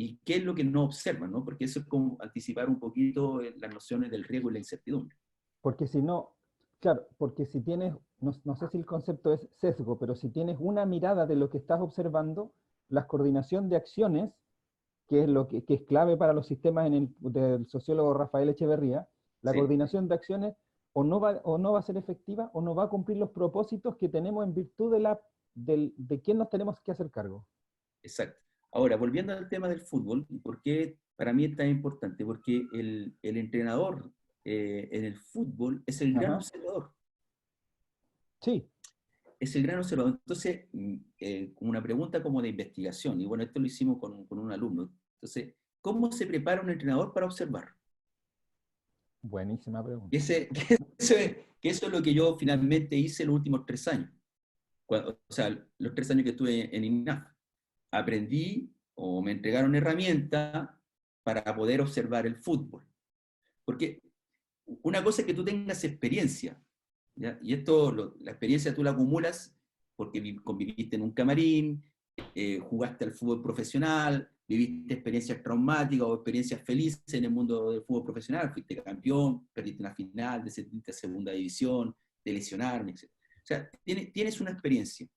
y qué es lo que no observan, ¿no? Porque eso es como anticipar un poquito las nociones del riesgo y la incertidumbre. Porque si no, claro, porque si tienes, no sé si el concepto es sesgo, pero si tienes una mirada de lo que estás observando, la coordinación de acciones, que es que es clave para los sistemas del sociólogo Rafael Echeverría, la Sí, coordinación de acciones o no va a ser efectiva o no va a cumplir los propósitos que tenemos en virtud de quién nos tenemos que hacer cargo. exacto. Ahora, volviendo al tema del fútbol, ¿por qué para mí es tan importante? Porque el entrenador en el fútbol es el gran Ajá. observador. Sí, Es el gran observador. Entonces, como una pregunta como de investigación, y bueno, esto lo hicimos con un alumno. Entonces, ¿cómo se prepara un entrenador para observar? buenísima Que, pregunta. ese, que eso es lo que yo finalmente hice los últimos 3 años. O sea, los 3 años que estuve en INAF. Aprendí o me entregaron herramientas para poder observar el fútbol. Porque una cosa es que tú tengas experiencia, ¿ya? Y esto, la experiencia tú la acumulas porque conviviste en un camarín, jugaste al fútbol profesional, viviste experiencias traumáticas o experiencias felices en el mundo del fútbol profesional, fuiste campeón, perdiste una final, descendiste a segunda división, te lesionaron, etc. O sea, tienes una experiencia,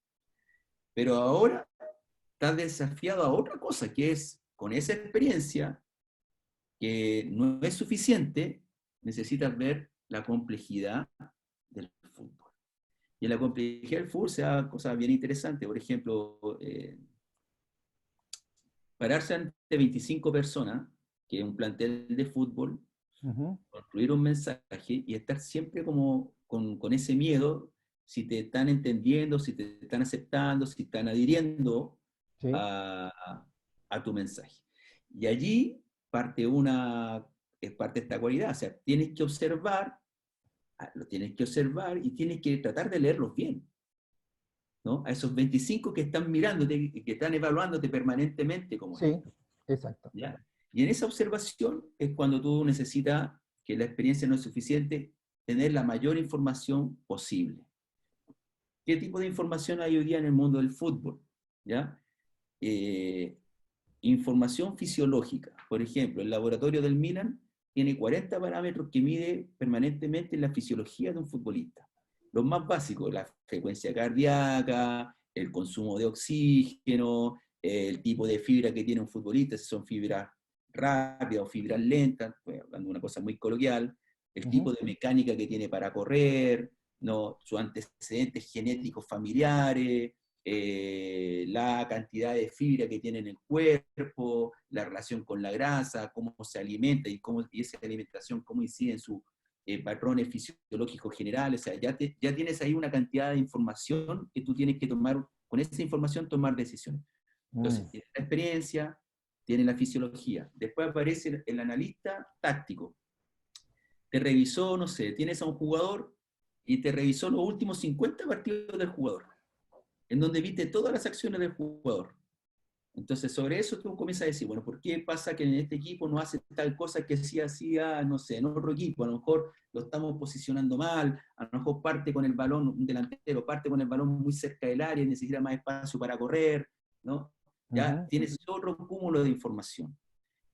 pero ahora estás desafiado a otra cosa, que es con esa experiencia, que no es suficiente, necesitas ver la complejidad del fútbol. Y en la complejidad del fútbol se da cosas bien interesantes. Por ejemplo, pararse ante 25 personas, que es un plantel de fútbol, Ujú. construir un mensaje y estar siempre como con ese miedo, si te están entendiendo, si te están aceptando, si están adhiriendo Sí, a, a tu mensaje. Y allí parte es parte de esta cualidad, o sea, tienes que observar, lo tienes que observar y tienes que tratar de leerlos bien, ¿no? A esos 25 que están mirándote, que están evaluándote permanentemente como es, sí, exacto. ¿ya? Y en esa observación es cuando tú necesitas, que la experiencia no es suficiente, tener la mayor información posible. ¿Qué tipo de información hay hoy día en el mundo del fútbol? ¿Ya? Eh, Información fisiológica. Por ejemplo, el laboratorio del Milan tiene 40 parámetros que mide permanentemente la fisiología de un futbolista. Los más básicos, la frecuencia cardíaca, el consumo de oxígeno, el tipo de fibra que tiene un futbolista, si son fibras rápidas o fibras lentas, pues, hablando de una cosa muy coloquial, el tipo Ujú. de mecánica que tiene para correr, ¿no? Sus antecedentes genéticos familiares, la cantidad de fibra que tiene en el cuerpo, la relación con la grasa, cómo se alimenta y esa alimentación cómo incide en sus patrones fisiológicos generales. O sea, ya tienes ahí una cantidad de información que tú tienes que tomar, con esa información tomar decisiones. Entonces, Mm. tienes la experiencia, tienes la fisiología. Después aparece el analista táctico. Te revisó, no sé, tienes a un jugador y te revisó los últimos 50 partidos del jugador, en donde viste todas las acciones del jugador. Entonces, sobre eso tú comienzas a decir, bueno, ¿por qué pasa que en este equipo no hace tal cosa que sí hacía, no sé, en otro equipo? A lo mejor lo estamos posicionando mal, a lo mejor parte con el balón, un delantero parte con el balón muy cerca del área y necesita más espacio para correr, ¿no? Ya Ujú. tienes otro cúmulo de información.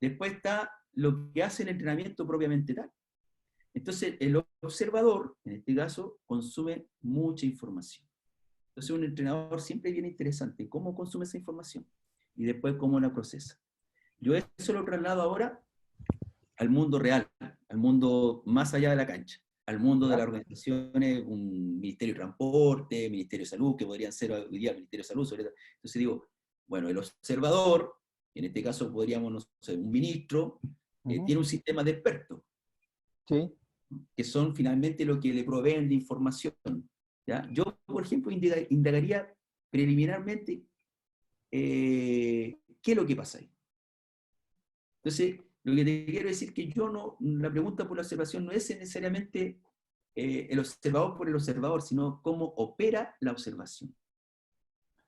Después está lo que hace el entrenamiento propiamente tal. Entonces, el observador, en este caso, consume mucha información. Entonces, un entrenador siempre viene interesante cómo consume esa información y después cómo la procesa. Yo eso lo traslado ahora al mundo real, al mundo más allá de la cancha, al mundo de ¿Ya? las organizaciones, un Ministerio de Transporte, Ministerio de Salud, que podrían ser hoy día el Ministerio de Salud. Entonces digo, bueno, el observador, en este caso podríamos, no sé, un ministro, Ujú. tiene un sistema de expertos, Sí, que son finalmente lo que le proveen de información. ¿Ya? Yo, por ejemplo, indagaría preliminarmente qué es lo que pasa ahí. Entonces, lo que te quiero decir es que yo no, la pregunta por la observación no es necesariamente el observador por el observador, sino cómo opera la observación.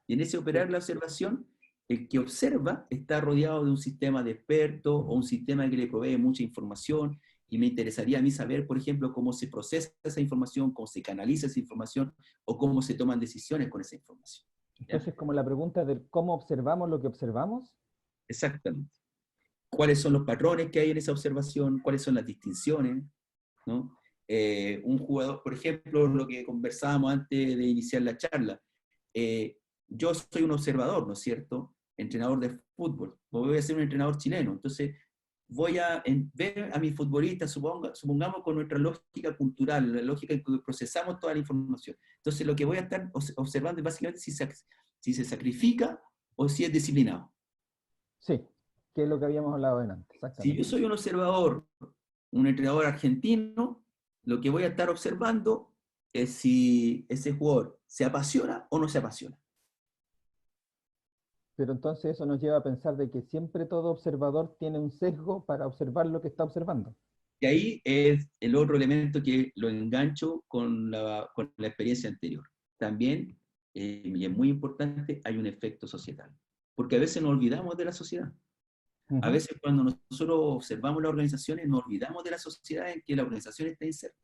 Y en ese sí. operar la observación, el que observa está rodeado de un sistema de expertos o un sistema que le provee mucha información, y me interesaría a mí saber, por ejemplo, cómo se procesa esa información, cómo se canaliza esa información o cómo se toman decisiones con esa información. ¿Ya? Entonces, como la pregunta de cómo observamos lo que observamos. Exactamente. cuáles son los patrones que hay en esa observación, cuáles son las distinciones, ¿no? Un jugador, por ejemplo, lo que conversábamos antes de iniciar la charla, yo soy un observador, ¿no es cierto? Entrenador de fútbol, voy a ser un entrenador chileno, entonces voy a ver a mis futbolistas, supongamos con nuestra lógica cultural, la lógica en que procesamos toda la información. Entonces lo que voy a estar observando es básicamente si se sacrifica o si es disciplinado. Sí, que es lo que habíamos hablado antes, Si yo exactamente. soy un observador, un entrenador argentino, lo que voy a estar observando es si ese jugador se apasiona o no se apasiona. Pero entonces eso nos lleva a pensar de que siempre todo observador tiene un sesgo para observar lo que está observando. Y ahí es el otro elemento que lo engancho con la experiencia anterior. También, y es muy importante, hay un efecto societal. Porque a veces nos olvidamos de la sociedad. A Ujú. veces cuando nosotros observamos las organizaciones, nos olvidamos de la sociedad en que la organización está inserta.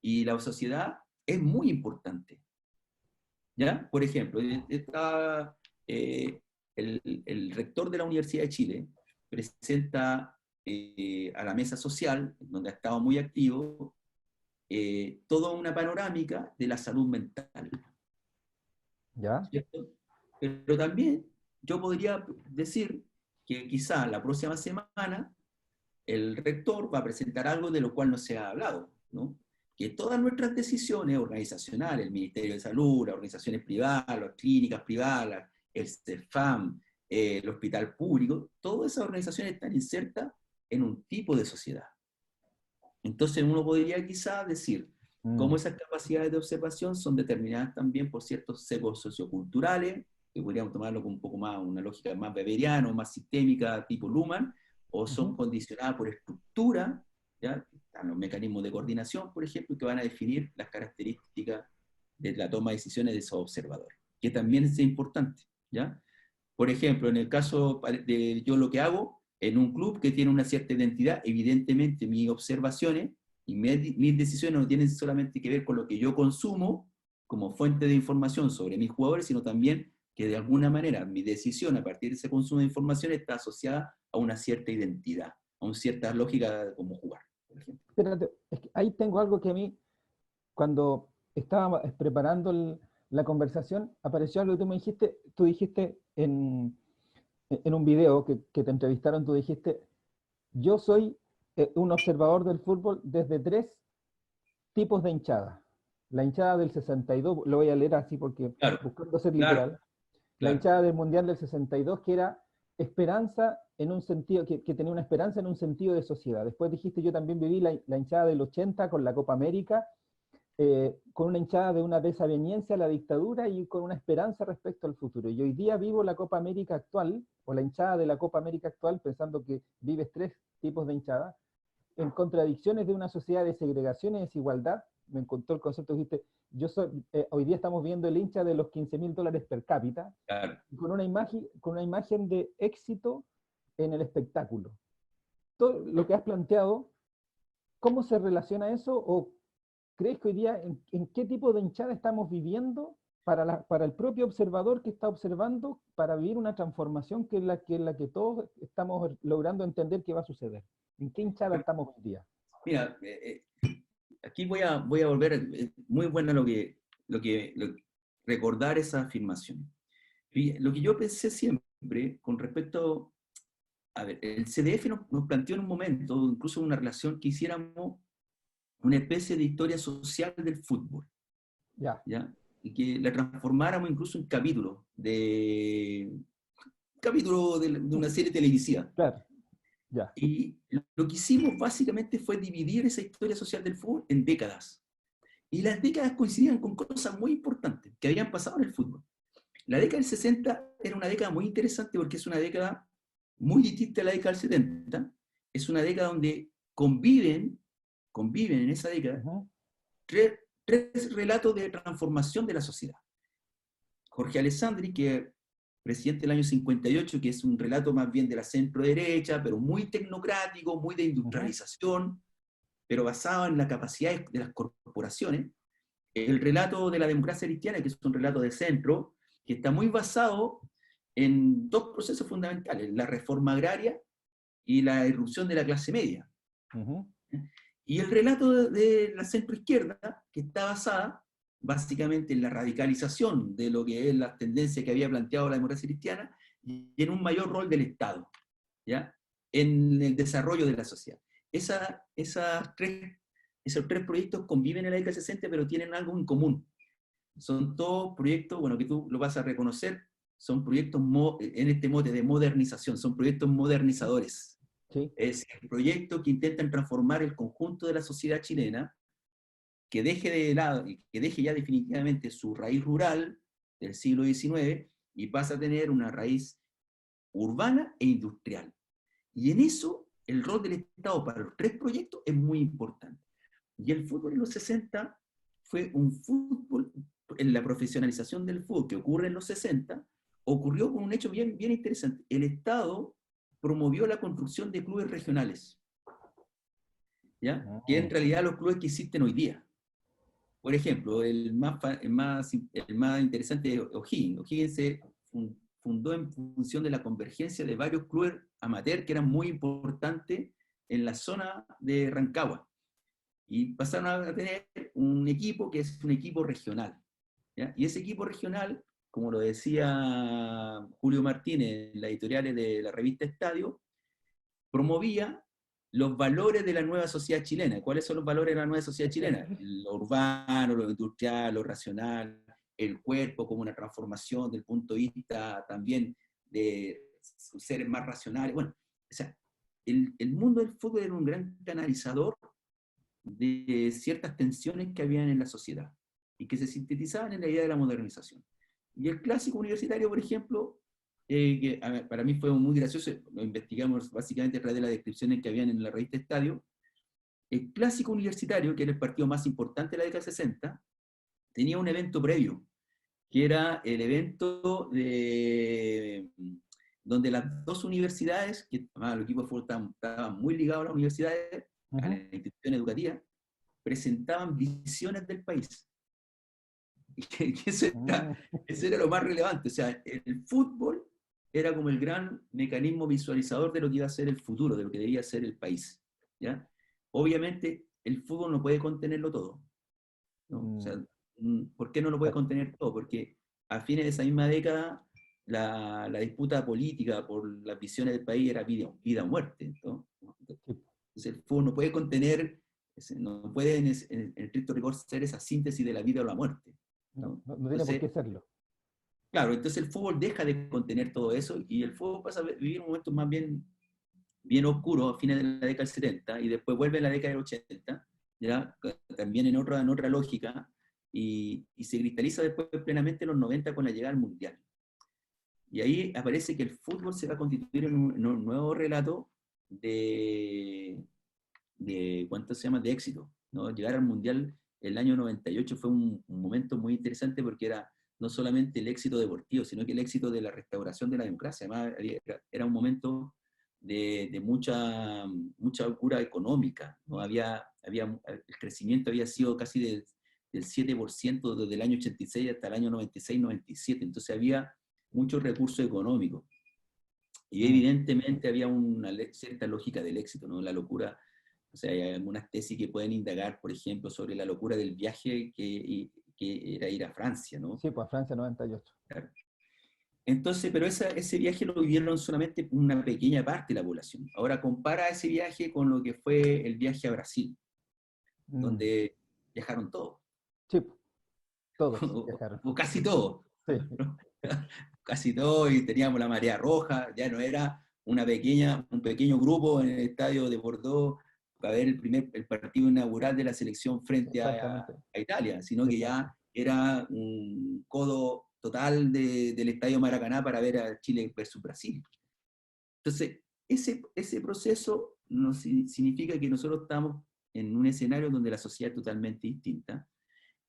Y la sociedad es muy importante. ¿Ya? Por ejemplo, está, el rector de la Universidad de Chile presenta a la mesa social, donde ha estado muy activo, toda una panorámica de la salud mental, ¿Ya? ¿cierto? Pero también yo podría decir que quizá la próxima semana el rector va a presentar algo de lo cual no se ha hablado, ¿no? Que todas nuestras decisiones organizacionales, el Ministerio de Salud, las organizaciones privadas, las clínicas privadas, el CEFAM, el hospital público, todas esas organizaciones están insertas en un tipo de sociedad. Entonces uno podría quizá decir cómo Mm. esas capacidades de observación son determinadas también por ciertos sesgos socioculturales, que podríamos tomarlo con un poco más, una lógica más weberiana o más sistémica, tipo Luhmann, o son Ujú. condicionadas por estructura, ¿ya? Están los mecanismos de coordinación, por ejemplo, que van a definir las características de la toma de decisiones de esos observadores, que también es importante, ¿ya? Por ejemplo, en el caso de yo lo que hago, en un club que tiene una cierta identidad, evidentemente mis observaciones y mis decisiones no tienen solamente que ver con lo que yo consumo como fuente de información sobre mis jugadores, sino también que de alguna manera mi decisión a partir de ese consumo de información está asociada a una cierta identidad, a una cierta lógica de cómo jugar, por ejemplo. Espérate, es que ahí tengo algo que a mí, cuando estaba preparando la conversación, apareció algo que tú dijiste en un video que te entrevistaron, tú dijiste, yo soy un observador del fútbol desde tres tipos de hinchada. La hinchada del 62, lo voy a leer así porque Claro, buscando ser claro, literal, la claro. hinchada del Mundial del 62 que era esperanza en un sentido, que tenía una esperanza en un sentido de sociedad. Después dijiste, yo también viví la hinchada del 80 con la Copa América, con una hinchada de una desaveniencia a la dictadura y con una esperanza respecto al futuro. Y hoy día vivo la Copa América actual, o la hinchada de la Copa América actual, pensando que vives tres tipos de hinchada, en contradicciones de una sociedad de segregación y desigualdad. Me encontró el concepto que dijiste, hoy día estamos viendo el hincha de los $15.000 per cápita, Claro. con una imagen de éxito en el espectáculo. Todo lo que has planteado, ¿cómo se relaciona eso? ¿O crees que hoy día en qué tipo de hinchada estamos viviendo para el propio observador que está observando, para vivir una transformación que es la que todos estamos logrando entender que va a suceder? ¿En qué hinchada estamos hoy día? Mira, aquí voy a volver, muy buena recordar esa afirmación. Y lo que yo pensé siempre con respecto, a ver, el CDF nos planteó en un momento, incluso una relación, que hiciéramos una especie de historia social del fútbol, Ya, ¿ya? Y que la transformáramos incluso en capítulo de una serie televisiva. claro, ya. Y lo que hicimos básicamente fue dividir esa historia social del fútbol en décadas. Y las décadas coincidían con cosas muy importantes que habían pasado en el fútbol. La década del 60 era una década muy interesante porque es una década muy distinta a la década del 70. Es una década donde conviven en esa década Ujú. tres relatos de transformación de la sociedad. Jorge Alessandri, que es presidente del año 58, que es un relato más bien de la centro-derecha, pero muy tecnocrático, muy de Ujú. industrialización, pero basado en la capacidad de las corporaciones. El relato de la democracia cristiana, que es un relato de centro, que está muy basado en dos procesos fundamentales, la reforma agraria y la irrupción de la clase media. Ujú. Y el relato de la centroizquierda, que está basada básicamente en la radicalización de lo que es la tendencia que había planteado la democracia cristiana y en un mayor rol del Estado, ¿ya? En el desarrollo de la sociedad. Esos tres proyectos conviven en la década del 60, pero tienen algo en común. Son todos proyectos, bueno, que tú lo vas a reconocer, son proyectos en este mote de modernización, son proyectos modernizadores. Sí. Es el proyecto que intentan transformar el conjunto de la sociedad chilena, que deje de lado, y que deje ya definitivamente su raíz rural del siglo XIX y pasa a tener una raíz urbana e industrial. Y en eso el rol del Estado para los tres proyectos es muy importante. Y el fútbol en los 60 fue un fútbol, en la profesionalización del fútbol que ocurre en los 60, ocurrió con un hecho bien, bien interesante. El Estado promovió la construcción de clubes regionales, ¿ya? Que en realidad los clubes que existen hoy día. Por ejemplo, el más interesante es O'Higgins. O'Higgins se fundó en función de la convergencia de varios clubes amateur que eran muy importantes en la zona de Rancagua. Y pasaron a tener un equipo que es un equipo regional, ¿ya? Y ese equipo regional, como lo decía Julio Martínez en las editoriales de la revista Estadio, promovía los valores de la nueva sociedad chilena. ¿Cuáles son los valores de la nueva sociedad chilena? Lo urbano, lo industrial, lo racional, el cuerpo como una transformación del punto de vista también de seres más racionales. Bueno, o sea, el mundo del fútbol era un gran canalizador de ciertas tensiones que habían en la sociedad y que se sintetizaban en la idea de la modernización. Y el clásico universitario, por ejemplo, que ver, para mí fue muy gracioso, lo investigamos básicamente a través de las descripciones que habían en la revista Estadio. El clásico universitario, que era el partido más importante de la década 60, tenía un evento previo, que era el evento donde las dos universidades, que además los equipos de fútbol estaban muy ligados a las universidades, a la institución educativa, presentaban visiones del país. Y que eso era lo más relevante. O sea, el fútbol era como el gran mecanismo visualizador de lo que iba a ser el futuro, de lo que debía ser el país, ¿ya? Obviamente, el fútbol no puede contenerlo todo, ¿no? O sea, ¿por qué no lo puede contener todo? Porque a fines de esa misma década, la disputa política por las visiones del país era vida o muerte, ¿no? Entonces, el fútbol no puede contener, no puede en estricto rigor ser esa síntesis de la vida o la muerte, ¿no? No tiene por qué serlo. Claro, entonces el fútbol deja de contener todo eso y el fútbol pasa a vivir un momento más bien oscuro a fines de la década del 70 y después vuelve en la década del 80, ¿ya? También en otra lógica, y se cristaliza después plenamente en los 90 con la llegada al Mundial. Y ahí aparece que el fútbol se va a constituir en un nuevo relato de ¿cuánto se llama? De éxito, ¿no? Llegar al Mundial el año 98 fue un momento muy interesante porque era no solamente el éxito deportivo, sino que el éxito de la restauración de la democracia. Además, era un momento de mucha locura económica, ¿no? El crecimiento había sido casi del 7% desde el año 86 hasta el año 96-97, entonces había muchos recursos económicos. Y evidentemente había una cierta lógica del éxito, ¿no? La locura. O sea, hay algunas tesis que pueden indagar, por ejemplo, sobre la locura del viaje que era ir a Francia, ¿no? Sí, pues a Francia 98. Claro. Entonces, pero ese viaje lo vivieron solamente una pequeña parte de la población. Ahora compara ese viaje con lo que fue el viaje a Brasil, donde viajaron todos. Sí, todos viajaron. O casi todos. Sí. Casi todos, y teníamos la marea roja, ya no era un pequeño grupo en el estadio de Bordeaux para ver el partido inaugural de la selección frente a Italia, sino que ya era un codo total del estadio Maracaná para ver a Chile versus Brasil. Entonces, ese proceso significa que nosotros estamos en un escenario donde la sociedad es totalmente distinta.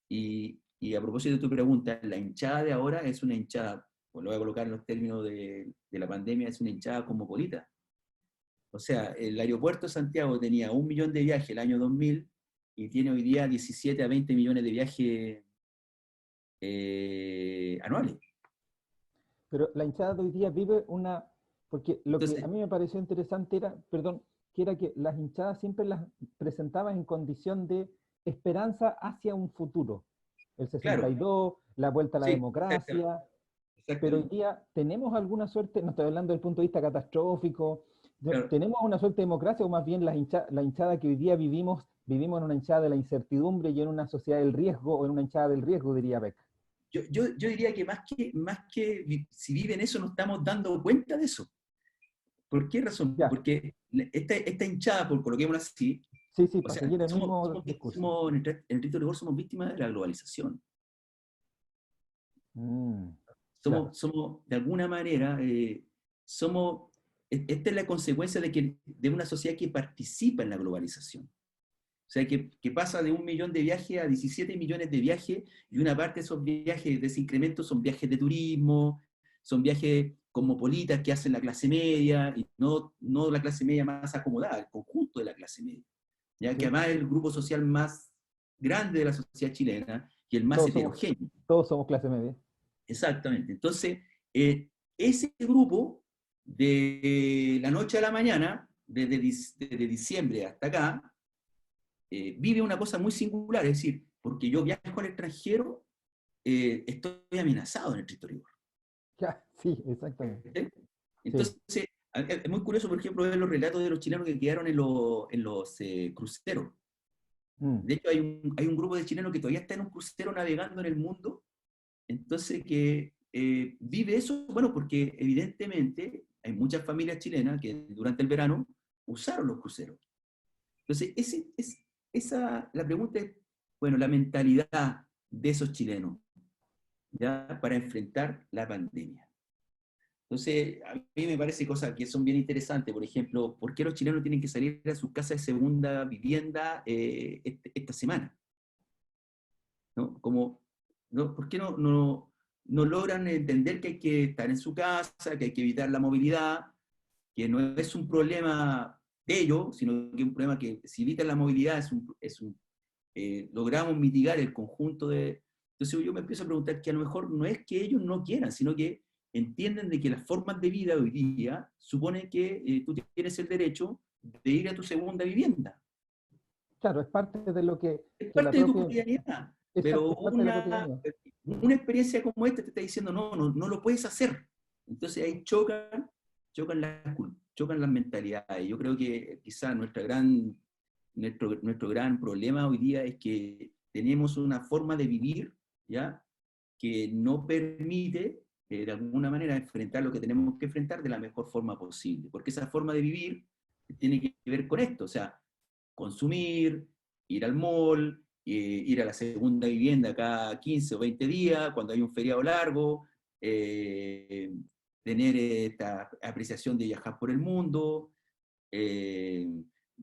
Y a propósito de tu pregunta, la hinchada de ahora es una hinchada, pues lo voy a colocar en los términos de la pandemia, es una hinchada cosmopolita. O sea, el aeropuerto de Santiago tenía 1 millón de viajes el año 2000 y tiene hoy día 17 a 20 millones de viajes anuales. Pero la hinchada de hoy día vive una, porque lo que a Entonces, mí me pareció interesante era, perdón, que era que las hinchadas siempre las presentaban en condición de esperanza hacia un futuro. El claro, 62, la vuelta a la sí, exactamente. democracia, pero hoy Exactamente. día tenemos alguna suerte, no estoy hablando desde el punto de vista catastrófico, Claro. tenemos una suerte de democracia o más bien la hinchada que hoy día vivimos en una hinchada de la incertidumbre y en una sociedad del riesgo o en una hinchada del riesgo, diría Beck. Yo diría que si viven eso, no estamos dando cuenta de eso. ¿Por qué razón? Ya, Porque esta hinchada, por coloquémoslo así, sí, sí, o para sea, seguir el mismo discurso. en estricto rigor somos víctimas de la globalización. Mm, claro, De alguna manera, esta es la consecuencia de una sociedad que participa en la globalización. O sea, que pasa de 1 millón de viajes a 17 millones de viajes, y una parte de esos viajes, de ese incremento, son viajes de turismo, son viajes cosmopolitas que hacen la clase media, y no la clase media más acomodada, el conjunto de la clase media. Ya que sí, además es el grupo social más grande de la sociedad chilena y el más todos somos, heterogéneo. todos somos clase media. Exactamente. Entonces, ese grupo, de la noche a la mañana, desde diciembre hasta acá, vive una cosa muy singular, es decir, porque yo viajo al extranjero, estoy amenazado en el estricto rigor. Ya, sí, exactamente. ¿Sí? Sí. Entonces, es muy curioso, por ejemplo, ver los relatos de los chilenos que quedaron en los cruceros. Mm, De hecho, hay un grupo de chilenos que todavía está en un crucero navegando en el mundo, entonces que vive eso, bueno, porque evidentemente hay muchas familias chilenas que durante el verano usaron los cruceros. Entonces, la pregunta es, bueno, la mentalidad de esos chilenos, ¿ya? Para enfrentar la pandemia. Entonces, a mí me parece cosas que son bien interesantes. Por ejemplo, ¿por qué los chilenos tienen que salir a sus casas de segunda vivienda esta semana? ¿No? Como, ¿no? ¿Por qué no logran entender que hay que estar en su casa, que hay que evitar la movilidad, que no es un problema de ellos, sino que es un problema que si evitan la movilidad logramos mitigar el conjunto de... Entonces yo me empiezo a preguntar que a lo mejor no es que ellos no quieran, sino que entienden de que las formas de vida hoy día suponen que tú tienes el derecho de ir a tu segunda vivienda. claro, es parte de lo Es que la parte de tu propia, cotidianidad, exacto, pero es parte de la cotidianidad. una experiencia como esta te está diciendo, no lo puedes hacer. Entonces ahí chocan las mentalidades. Yo creo que quizás nuestro gran problema hoy día es que tenemos una forma de vivir, ¿ya? Que no permite, de alguna manera, enfrentar lo que tenemos que enfrentar de la mejor forma posible. Porque esa forma de vivir tiene que ver con esto, o sea, consumir, ir al mall, ir a la segunda vivienda cada 15 o 20 días, cuando hay un feriado largo, eh, tener esta apreciación de viajar por el mundo, eh,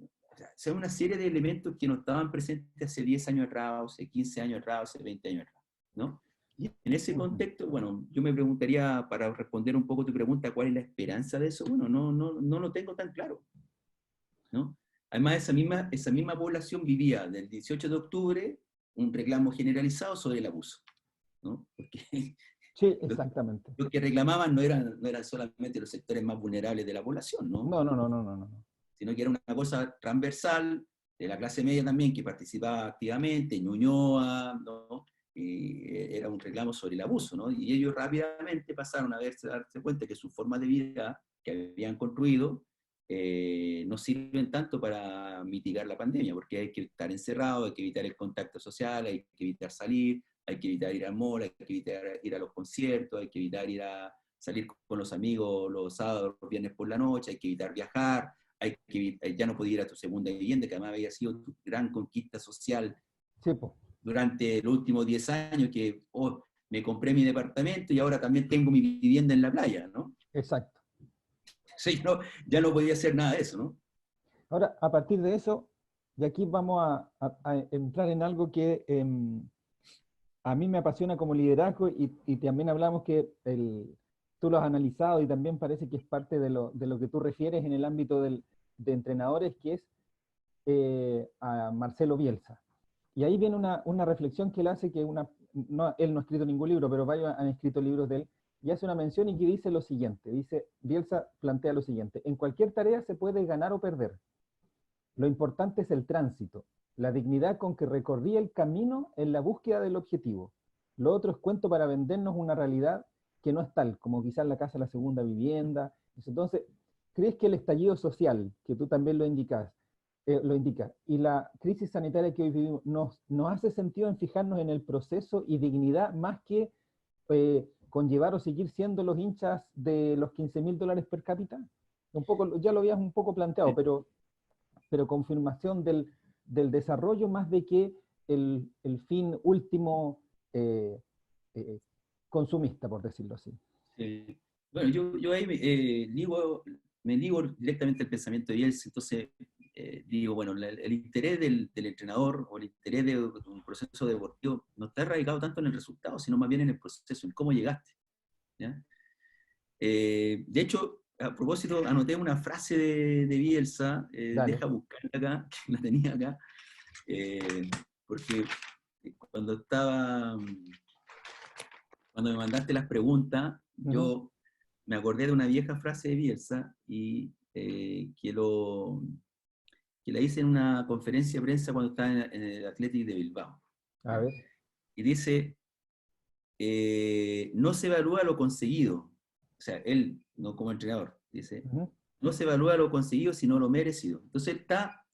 o sea, son una serie de elementos que no estaban presentes hace 10 años atrás, hace 15 años atrás, hace 20 años atrás, ¿no? Y en ese Ujú. contexto, bueno, yo me preguntaría, para responder un poco tu pregunta, ¿cuál es la esperanza de eso? Bueno, no lo tengo tan claro, ¿no? Además, esa misma población vivía del 18 de octubre un reclamo generalizado sobre el abuso, ¿no? Porque Sí, los, exactamente. los que reclamaban no eran solamente los sectores más vulnerables de la población, ¿no? No, no, no, no, no, no. Sino que era una cosa transversal de la clase media también, que participaba activamente, Ñuñoa, ¿no? Y era un reclamo sobre el abuso, ¿no? Y ellos rápidamente pasaron a darse cuenta que sus formas de vida que habían construido no sirven tanto para mitigar la pandemia, porque hay que estar encerrado, hay que evitar el contacto social, hay que evitar salir, hay que evitar ir al mall, hay que evitar ir a los conciertos, hay que evitar salir con los amigos los sábados, los viernes por la noche, hay que evitar viajar, ya no podía ir a tu segunda vivienda, que además había sido tu gran conquista social Sí, po, durante los últimos 10 años, que me compré mi departamento y ahora también tengo mi vivienda en la playa, ¿no? exacto. Sí, no, ya no podía hacer nada de eso, ¿no? Ahora, a partir de eso, de aquí vamos a entrar en algo que a mí me apasiona como liderazgo y también hablamos que tú lo has analizado y también parece que es parte de lo que tú refieres en el ámbito de entrenadores, que es a Marcelo Bielsa. Y ahí viene una reflexión que él hace, él no ha escrito ningún libro, pero varios han escrito libros de él, y hace una mención y que dice lo siguiente, Bielsa plantea lo siguiente: en cualquier tarea se puede ganar o perder. Lo importante es el tránsito, la dignidad con que recorrí el camino en la búsqueda del objetivo. Lo otro es cuento para vendernos una realidad que no es tal, como quizás la casa de la segunda vivienda. Entonces, ¿crees que el estallido social, que tú también lo indicas, y la crisis sanitaria que hoy vivimos, nos hace sentido en fijarnos en el proceso y dignidad más que conllevar o seguir siendo los hinchas de los $15.000 per cápita? Un poco, ya lo habías un poco planteado, pero confirmación del desarrollo más de que el fin último consumista, por decirlo así. Bueno, yo ahí me ligo directamente al pensamiento de Bielsa, entonces digo, bueno, el interés del entrenador o el interés de un proceso deportivo no está arraigado tanto en el resultado, sino más bien en el proceso, en cómo llegaste, ¿ya? De hecho, a propósito, anoté una frase de Bielsa, deja buscarla acá, que la tenía acá, porque cuando me mandaste las preguntas, yo me acordé de una vieja frase de Bielsa y que la hice en una conferencia de prensa cuando estaba en el Athletic de Bilbao. A ver. Y dice, no se evalúa lo conseguido, o sea, él, no como entrenador, dice, no se evalúa lo conseguido, sino lo merecido. Entonces está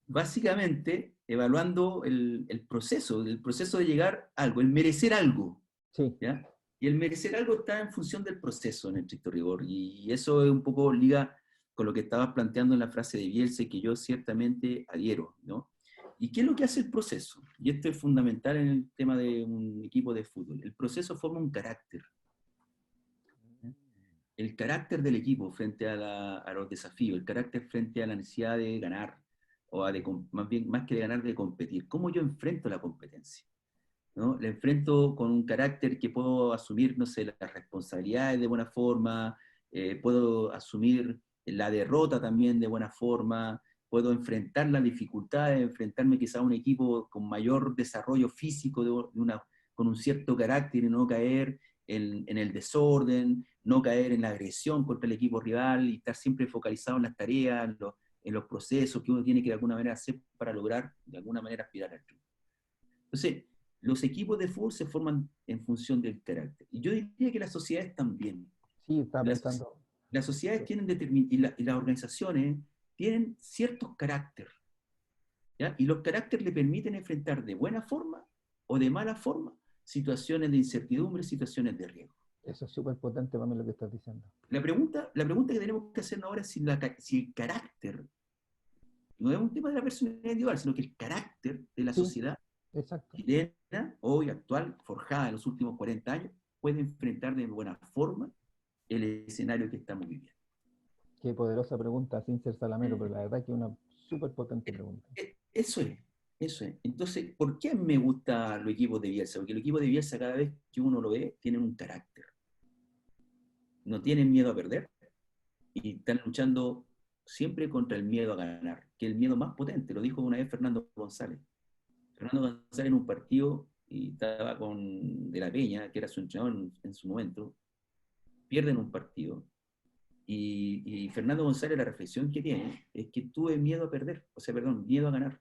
básicamente evaluando el proceso de llegar a algo, el merecer algo. Sí. ¿Ya? Y el merecer algo está en función del proceso, en estricto rigor, y eso es un poco liga con lo que estabas planteando en la frase de Bielsa, que yo ciertamente adhiero, ¿no? ¿Y qué es lo que hace el proceso? Y esto es fundamental en el tema de un equipo de fútbol. El proceso forma un carácter. El carácter del equipo frente a los desafíos, el carácter frente a la necesidad de ganar, o más que de ganar, de competir. ¿Cómo yo enfrento la competencia? ¿No? La enfrento con un carácter que puedo asumir, no sé, las responsabilidades de buena forma, puedo asumir la derrota también de buena forma, puedo enfrentar las dificultades, enfrentarme quizá a un equipo con mayor desarrollo físico, con un cierto carácter y no caer en el desorden, no caer en la agresión contra el equipo rival y estar siempre focalizado en las tareas, en los procesos que uno tiene que de alguna manera hacer para lograr de alguna manera aspirar al triunfo. Entonces, los equipos de fútbol se forman en función del carácter. Y yo diría que las sociedades también. Sí, está pensando. Las sociedades tienen y las organizaciones tienen ciertos caracteres. ¿Ya? Y los caracteres le permiten enfrentar de buena forma o de mala forma situaciones de incertidumbre, situaciones de riesgo. Eso es súper potente para mí lo que estás diciendo. La pregunta que tenemos que hacernos ahora es si el carácter, no es un tema de la personalidad individual, sino que el carácter de la sociedad chilena, hoy actual, forjada en los últimos 40 años, puede enfrentar de buena forma el escenario que estamos viviendo. Qué poderosa pregunta, sin ser salamero, pero la verdad que es una súper potente pregunta. Eso es. Entonces, ¿por qué me gustan los equipos de Bielsa? Porque los equipos de Bielsa, cada vez que uno lo ve, tienen un carácter. No tienen miedo a perder y están luchando siempre contra el miedo a ganar, que es el miedo más potente. Lo dijo una vez Fernando González. Fernando González en un partido, y estaba con De la Peña, que era su entrenador en su momento, pierden un partido. Y Fernando González, la reflexión que tiene es que tuve miedo a perder, miedo a ganar.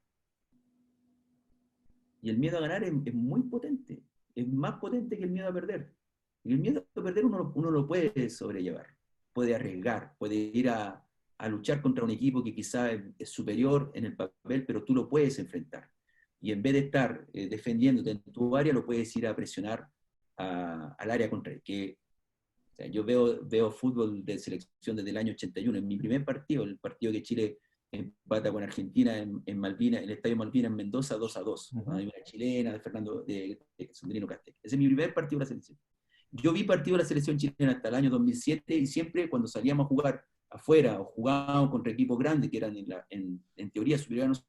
Y el miedo a ganar es muy potente, es más potente que el miedo a perder. Y el miedo a perder uno lo puede sobrellevar, puede arriesgar, puede ir a luchar contra un equipo que quizá es superior en el papel, pero tú lo puedes enfrentar. Y en vez de estar defendiéndote en tu área, lo puedes ir a presionar al área contraria. O sea, yo veo fútbol de selección desde el año 81. En mi primer partido, el partido que Chile empata con Argentina en Malvinas, en el Estadio Malvinas en Mendoza, 2-2. Hay una chilena de Sandrino Castell. Ese es mi primer partido de la selección. Yo vi partido de la selección chilena hasta el año 2007 y siempre cuando salíamos a jugar afuera o jugábamos contra equipos grandes que eran en teoría superiores a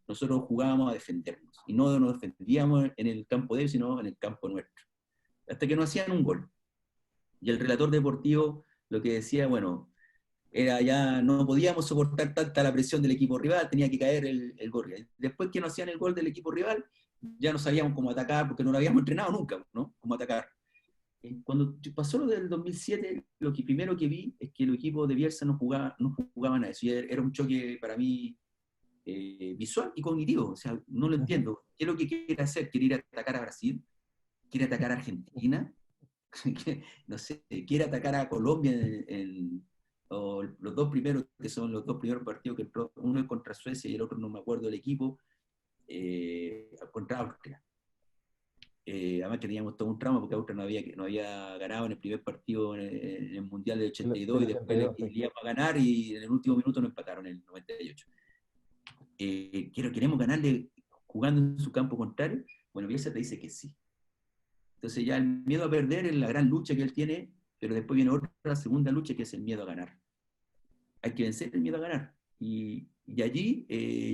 nosotros jugábamos a defendernos. Y no nos defendíamos en el campo de ellos, sino en el campo nuestro. Hasta que nos hacían un gol. Y el relator deportivo lo que decía, bueno, era ya no podíamos soportar tanta la presión del equipo rival, tenía que caer el gol. Después que nos hacían el gol del equipo rival, ya no sabíamos cómo atacar, porque no lo habíamos entrenado nunca, ¿no? Cómo atacar. Cuando pasó lo del 2007, lo que primero que vi es que el equipo de Bielsa no jugaban a eso. Y era un choque para mí visual y cognitivo. O sea, no lo Ujú. entiendo. ¿Qué es lo que quiere hacer? ¿Quiere ir a atacar a Brasil? ¿Quiere atacar a Argentina? No sé, quiere atacar a Colombia o los dos primeros, que son los dos primeros partidos, que uno es contra Suecia y el otro no me acuerdo del equipo, contra Austria. Además que teníamos todo un trauma porque Austria no había ganado en el primer partido en el Mundial del Del 82 del y después 82, sí. le íbamos a ganar y en el último minuto nos empataron en el 98. Queremos ganarle jugando en su campo contrario. Bueno, Bielsa te dice que sí. Entonces ya el miedo a perder es la gran lucha que él tiene, pero después viene otra segunda lucha que es el miedo a ganar. Hay que vencer el miedo a ganar. Y allí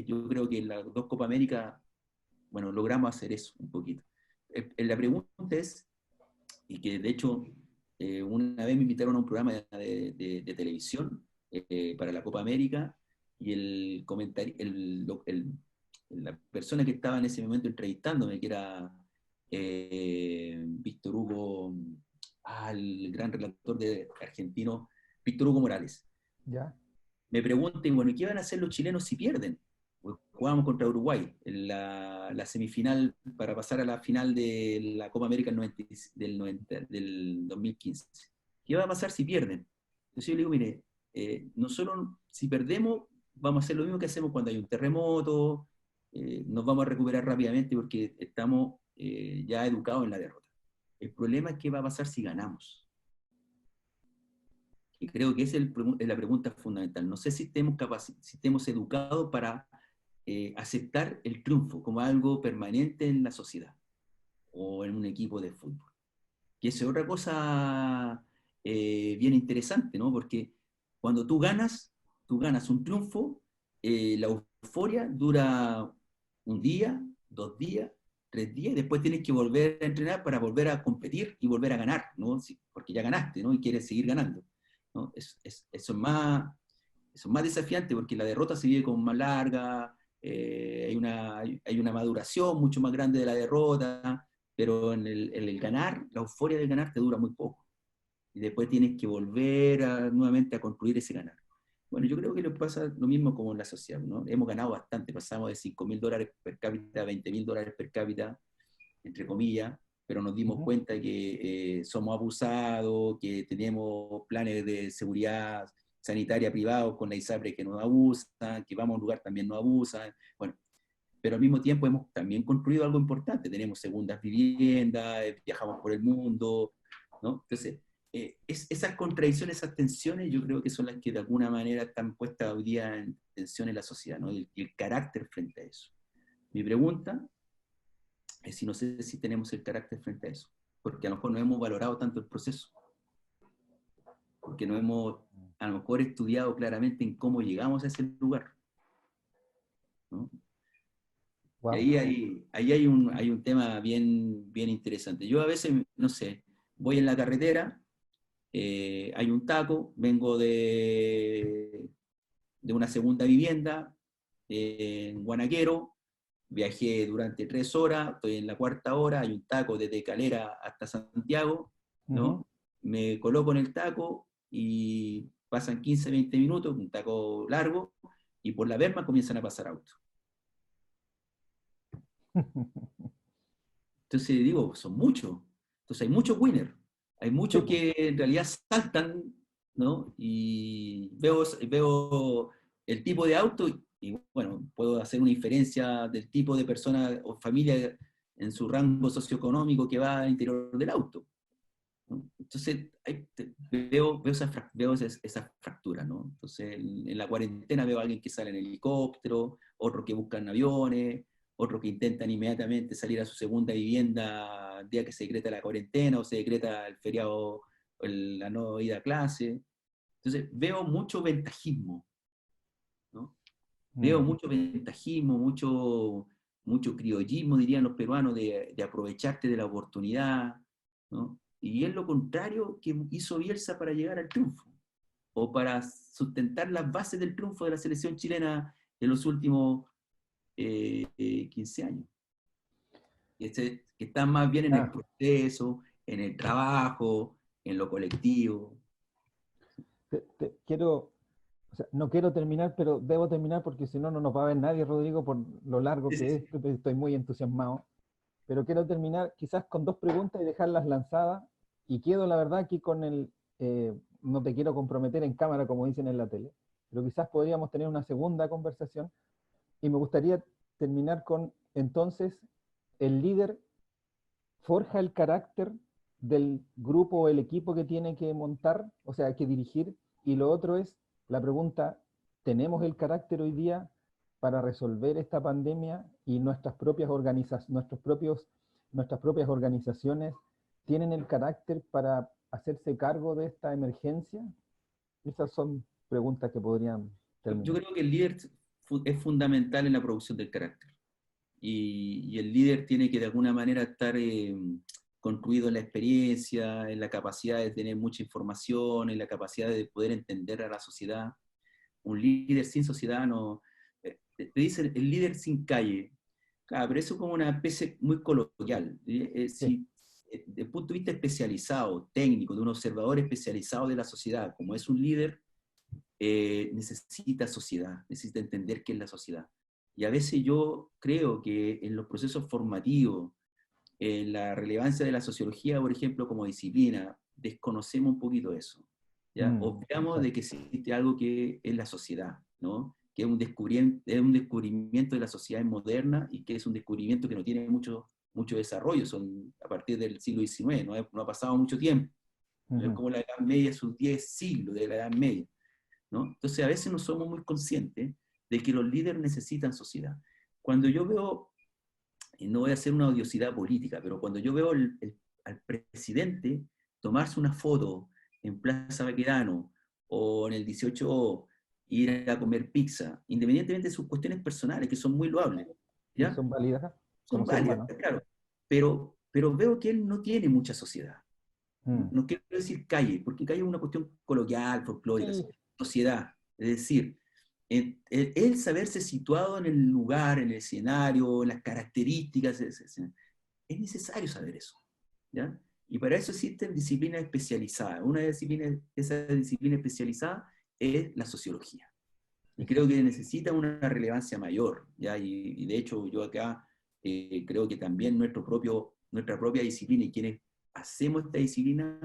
yo creo que en las dos Copa América, bueno, logramos hacer eso un poquito. La pregunta es, y que de hecho una vez me invitaron a un programa de televisión para la Copa América y la persona que estaba en ese momento entrevistándome, que era Víctor Hugo, el gran relator argentino, Víctor Hugo Morales, ¿Ya? me pregunten, bueno, ¿qué van a hacer los chilenos si pierden? Pues jugábamos contra Uruguay en la semifinal para pasar a la final de la Copa América del 2015. ¿Qué va a pasar si pierden? Entonces yo le digo, mire, nosotros si perdemos vamos a hacer lo mismo que hacemos cuando hay un terremoto, nos vamos a recuperar rápidamente porque estamos ya educados en la derrota. El problema es qué va a pasar si ganamos. Y creo que esa es la pregunta fundamental. No sé si si estemos educados para aceptar el triunfo como algo permanente en la sociedad o en un equipo de fútbol. Que es otra cosa bien interesante, ¿no? Porque cuando tú ganas un triunfo, la euforia dura un día, 2 días, 3 días, y después tienes que volver a entrenar para volver a competir y volver a ganar, ¿no? Sí, porque ya ganaste, ¿no? Y quieres seguir ganando, ¿no? Eso es más desafiante porque la derrota se vive como más larga, hay una maduración mucho más grande de la derrota, pero en el ganar, la euforia del ganar te dura muy poco. Y después tienes que volver nuevamente a construir ese ganar. Bueno, yo creo que nos pasa lo mismo como en la sociedad, ¿no? Hemos ganado bastante, pasamos de $5.000 per cápita a $20.000 per cápita, entre comillas, pero nos dimos Ujú. cuenta que somos abusados, que tenemos planes de seguridad sanitaria privados con la ISAPRE que nos abusan, que vamos a un lugar también nos abusan. Bueno, pero al mismo tiempo hemos también construido algo importante, tenemos segundas viviendas, viajamos por el mundo, ¿no? Entonces, esas contradicciones, esas tensiones, yo creo que son las que de alguna manera están puestas hoy día en tensión en la sociedad, ¿no? Y el carácter frente a eso. Mi pregunta es si no sé si tenemos el carácter frente a eso, porque a lo mejor no hemos valorado tanto el proceso, porque no hemos a lo mejor estudiado claramente en cómo llegamos a ese lugar, ¿no? Y Wow. ahí hay un tema bien interesante. Yo a veces, no sé, voy en la carretera, hay un taco, vengo de una segunda vivienda en Guanaquero, viajé durante 3 horas, estoy en la cuarta hora, hay un taco desde Calera hasta Santiago, Ujú. ¿no? Me coloco en el taco y pasan 15, 20 minutos, un taco largo, y por la berma comienzan a pasar autos. Entonces digo, son muchos. Entonces hay muchos winners. Hay Sí, muchos pues. que en realidad saltan, ¿no? Y veo el tipo de auto y, bueno, puedo hacer una inferencia del tipo de persona o familia en su rango socioeconómico que va al interior del auto, ¿no? Entonces veo esa fractura, ¿no? Entonces en la cuarentena veo a alguien que sale en helicóptero, otro que buscan aviones, otro que intentan inmediatamente salir a su segunda vivienda el día que se decreta la cuarentena o se decreta el feriado, o la no ida a clase. Entonces veo mucho ventajismo, ¿no? Veo Mm. mucho ventajismo, mucho criollismo, dirían los peruanos, de aprovecharte de la oportunidad, ¿no? Y es lo contrario que hizo Bielsa para llegar al triunfo, o para sustentar las bases del triunfo de la selección chilena en los últimos 15 años. Que están más bien en el Ah, proceso, en el trabajo, en lo colectivo. Quiero, o sea, no quiero terminar, pero debo terminar porque si no, no nos va a ver nadie, Rodrigo, por lo largo Sí, sí, que es. sí. Estoy muy entusiasmado. Pero quiero terminar quizás con dos preguntas y dejarlas lanzadas. Y quedo, la verdad, aquí con no te quiero comprometer en cámara, como dicen en la tele, pero quizás podríamos tener una segunda conversación. Y me gustaría terminar con, entonces, el líder forja el carácter del grupo o el equipo que tiene que montar, o sea, que dirigir. Y lo otro es la pregunta, ¿tenemos el carácter hoy día para resolver esta pandemia y nuestras propias organizaciones tienen el carácter para hacerse cargo de esta emergencia? Esas son preguntas que podrían Yo terminar. creo que el líder es fundamental en la producción del carácter. Y el líder tiene que de alguna manera estar construido en la experiencia, en la capacidad de tener mucha información, en la capacidad de poder entender a la sociedad. Un líder sin sociedad no... te dicen el líder sin calle. Claro, pero eso es como una especie muy coloquial. Sí, Si, desde el punto de vista especializado, técnico, de un observador especializado de la sociedad, como es un líder, necesita sociedad, necesita entender qué es la sociedad. Y a veces yo creo que en los procesos formativos, en la relevancia de la sociología, por ejemplo, como disciplina, desconocemos un poquito eso. ¿Ya? Obviamos de exacto. que existe algo que es la sociedad, ¿no? Que es un descubrimiento de la sociedad moderna y que es un descubrimiento que no tiene mucho desarrollo, son a partir del siglo XIX, no ha pasado mucho tiempo. No es Ujú. como la Edad Media, sus 10 siglos de la Edad Media. ¿No? Entonces a veces no somos muy conscientes de que los líderes necesitan sociedad. Cuando yo veo, y no voy a hacer una odiosidad política, pero cuando yo veo al presidente tomarse una foto en Plaza Baquedano o en el 18O, ir a comer pizza, independientemente de sus cuestiones personales, que son muy loables, Y ¿ya? son válidas Son como ser válidas, humano. claro, pero veo que él no tiene mucha sociedad. Mm. No quiero decir calle, porque calle es una cuestión coloquial, folclórica, Sí, sociedad. Es decir, el saberse situado en el lugar, en el escenario, en las características, es necesario saber eso. ¿Ya? Y para eso existen disciplinas especializadas. Esa disciplina especializada es la sociología. Y creo exacto. que necesita una relevancia mayor. ¿Ya? Y de hecho yo acá creo que también nuestra propia disciplina y quienes hacemos esta disciplina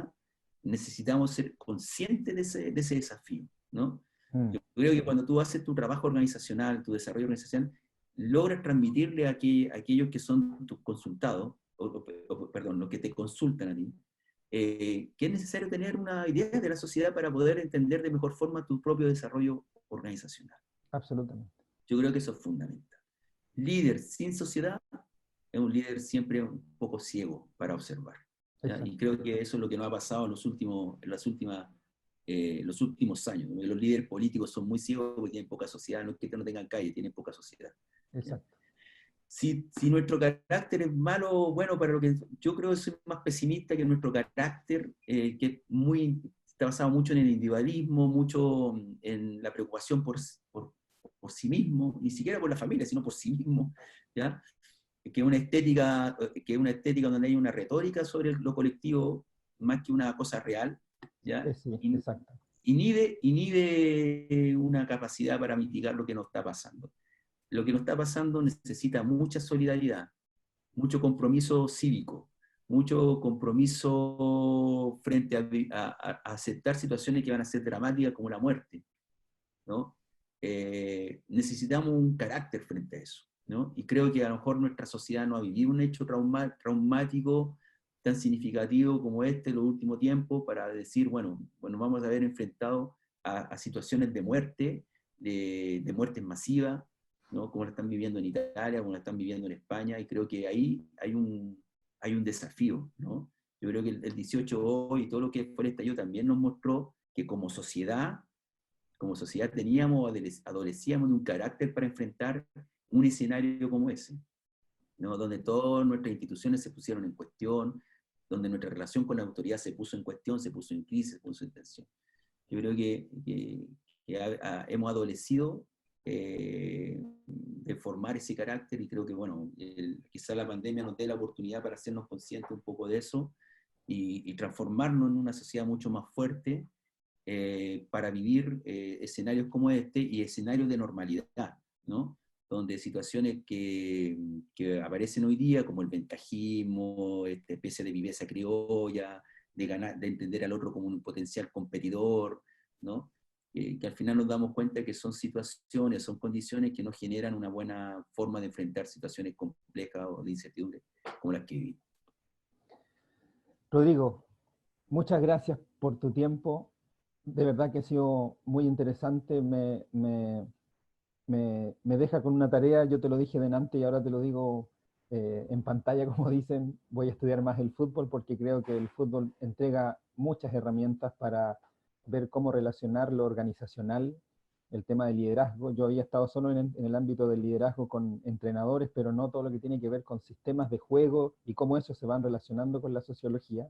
necesitamos ser conscientes de ese desafío. ¿No? Mm. Yo creo que cuando tú haces tu trabajo organizacional, tu desarrollo organizacional, logras transmitirle a aquellos que son tus consultados, perdón, los que te consultan a ti, que es necesario tener una idea de la sociedad para poder entender de mejor forma tu propio desarrollo organizacional. Absolutamente. Yo creo que eso es fundamental. Líder sin sociedad es un líder siempre un poco ciego para observar. ¿Ya? Y Exacto. creo que eso es lo que nos ha pasado los últimos años. Los líderes políticos son muy ciegos porque tienen poca sociedad, no es que no tengan calle, tienen poca sociedad. ¿Ya? Exacto. Si nuestro carácter es malo o bueno, para lo que yo creo que soy más pesimista que nuestro carácter, que está basado mucho en el individualismo, mucho en la preocupación por sí mismo, ni siquiera por la familia, sino por sí mismo, ¿ya? Que es una estética donde hay una retórica sobre lo colectivo más que una cosa real, ¿ya? Sí, In- exacto. inhibe una capacidad para mitigar lo que nos está pasando. Lo que nos está pasando necesita mucha solidaridad, mucho compromiso cívico, mucho compromiso frente a aceptar situaciones que van a ser dramáticas como la muerte, ¿no? Necesitamos un carácter frente a eso, ¿no? Y creo que a lo mejor nuestra sociedad no ha vivido un hecho traumático tan significativo como este en los últimos tiempos para decir, bueno vamos a haber enfrentado a situaciones de muerte, de muertes masivas, ¿no? Como la están viviendo en Italia, como la están viviendo en España, y creo que ahí hay un desafío, ¿no? Yo creo que el 18 hoy y todo lo que fue el estallido también nos mostró que como sociedad teníamos, adolecíamos de un carácter para enfrentar un escenario como ese, ¿no? Donde todas nuestras instituciones se pusieron en cuestión, donde nuestra relación con la autoridad se puso en cuestión, se puso en crisis, se puso en tensión. Yo creo que hemos adolecido de formar ese carácter y creo que, bueno, quizá la pandemia nos dé la oportunidad para hacernos conscientes un poco de eso y transformarnos en una sociedad mucho más fuerte para vivir escenarios como este y escenarios de normalidad, ¿no? Donde situaciones que aparecen hoy día, como el ventajismo, esta especie de viveza criolla, de entender al otro como un potencial competidor, ¿no? Que al final nos damos cuenta que son situaciones, son condiciones que nos generan una buena forma de enfrentar situaciones complejas o de incertidumbre como las que vivimos. Rodrigo, muchas gracias por tu tiempo. De verdad que ha sido muy interesante. Me deja con una tarea, yo te lo dije delante y ahora te lo digo en pantalla, como dicen, voy a estudiar más el fútbol porque creo que el fútbol entrega muchas herramientas para ver cómo relacionar lo organizacional, el tema del liderazgo. Yo había estado solo en el ámbito del liderazgo con entrenadores, pero no todo lo que tiene que ver con sistemas de juego y cómo eso se van relacionando con la sociología.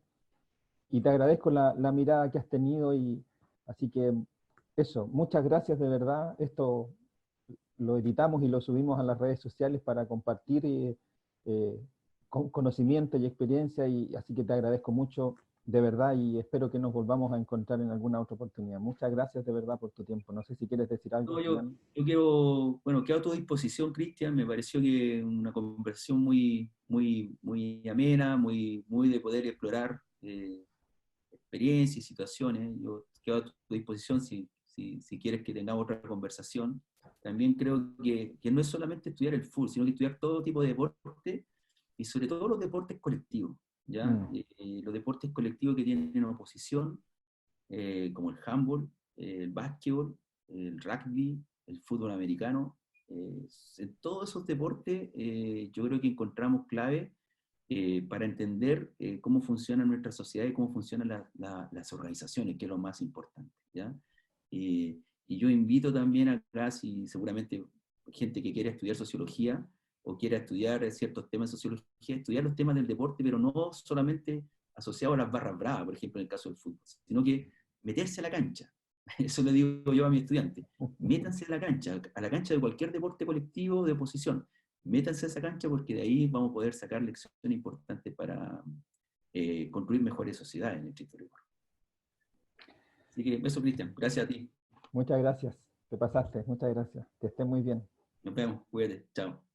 Y te agradezco la mirada que has tenido y así que eso, muchas gracias de verdad. Esto lo editamos y lo subimos a las redes sociales para compartir eh, conocimiento y experiencia, y así que te agradezco mucho de verdad y espero que nos volvamos a encontrar en alguna otra oportunidad. Muchas gracias de verdad por tu tiempo. No sé si quieres decir algo al No, final. yo quiero, bueno, quedo a tu disposición, Cristian. Me pareció que una conversación muy amena, muy de poder explorar experiencias y situaciones. Yo quedo a tu disposición si quieres que tengamos otra conversación. También creo que no es solamente estudiar el fútbol, sino que estudiar todo tipo de deporte y sobre todo los deportes colectivos, ¿ya? Mm. Los deportes colectivos que tienen oposición, como el handball, el básquetbol, el rugby, el fútbol americano. En todos esos deportes yo creo que encontramos clave para entender cómo funciona nuestra sociedad y cómo funcionan las organizaciones, que es lo más importante, ¿ya? Y yo invito también acá, si seguramente gente que quiera estudiar sociología o quiera estudiar ciertos temas de sociología, estudiar los temas del deporte, pero no solamente asociados a las barras bravas, por ejemplo, en el caso del fútbol, sino que meterse a la cancha. Eso le digo yo a mis estudiantes. Métanse a la cancha de cualquier deporte colectivo de oposición. Métanse a esa cancha porque de ahí vamos a poder sacar lecciones importantes para construir mejores sociedades en el estricto rigor. Así que eso, Cristian. Gracias a ti. Muchas gracias. Te pasaste. Muchas gracias. Que estés muy bien. Nos vemos. Cuídate. Chao.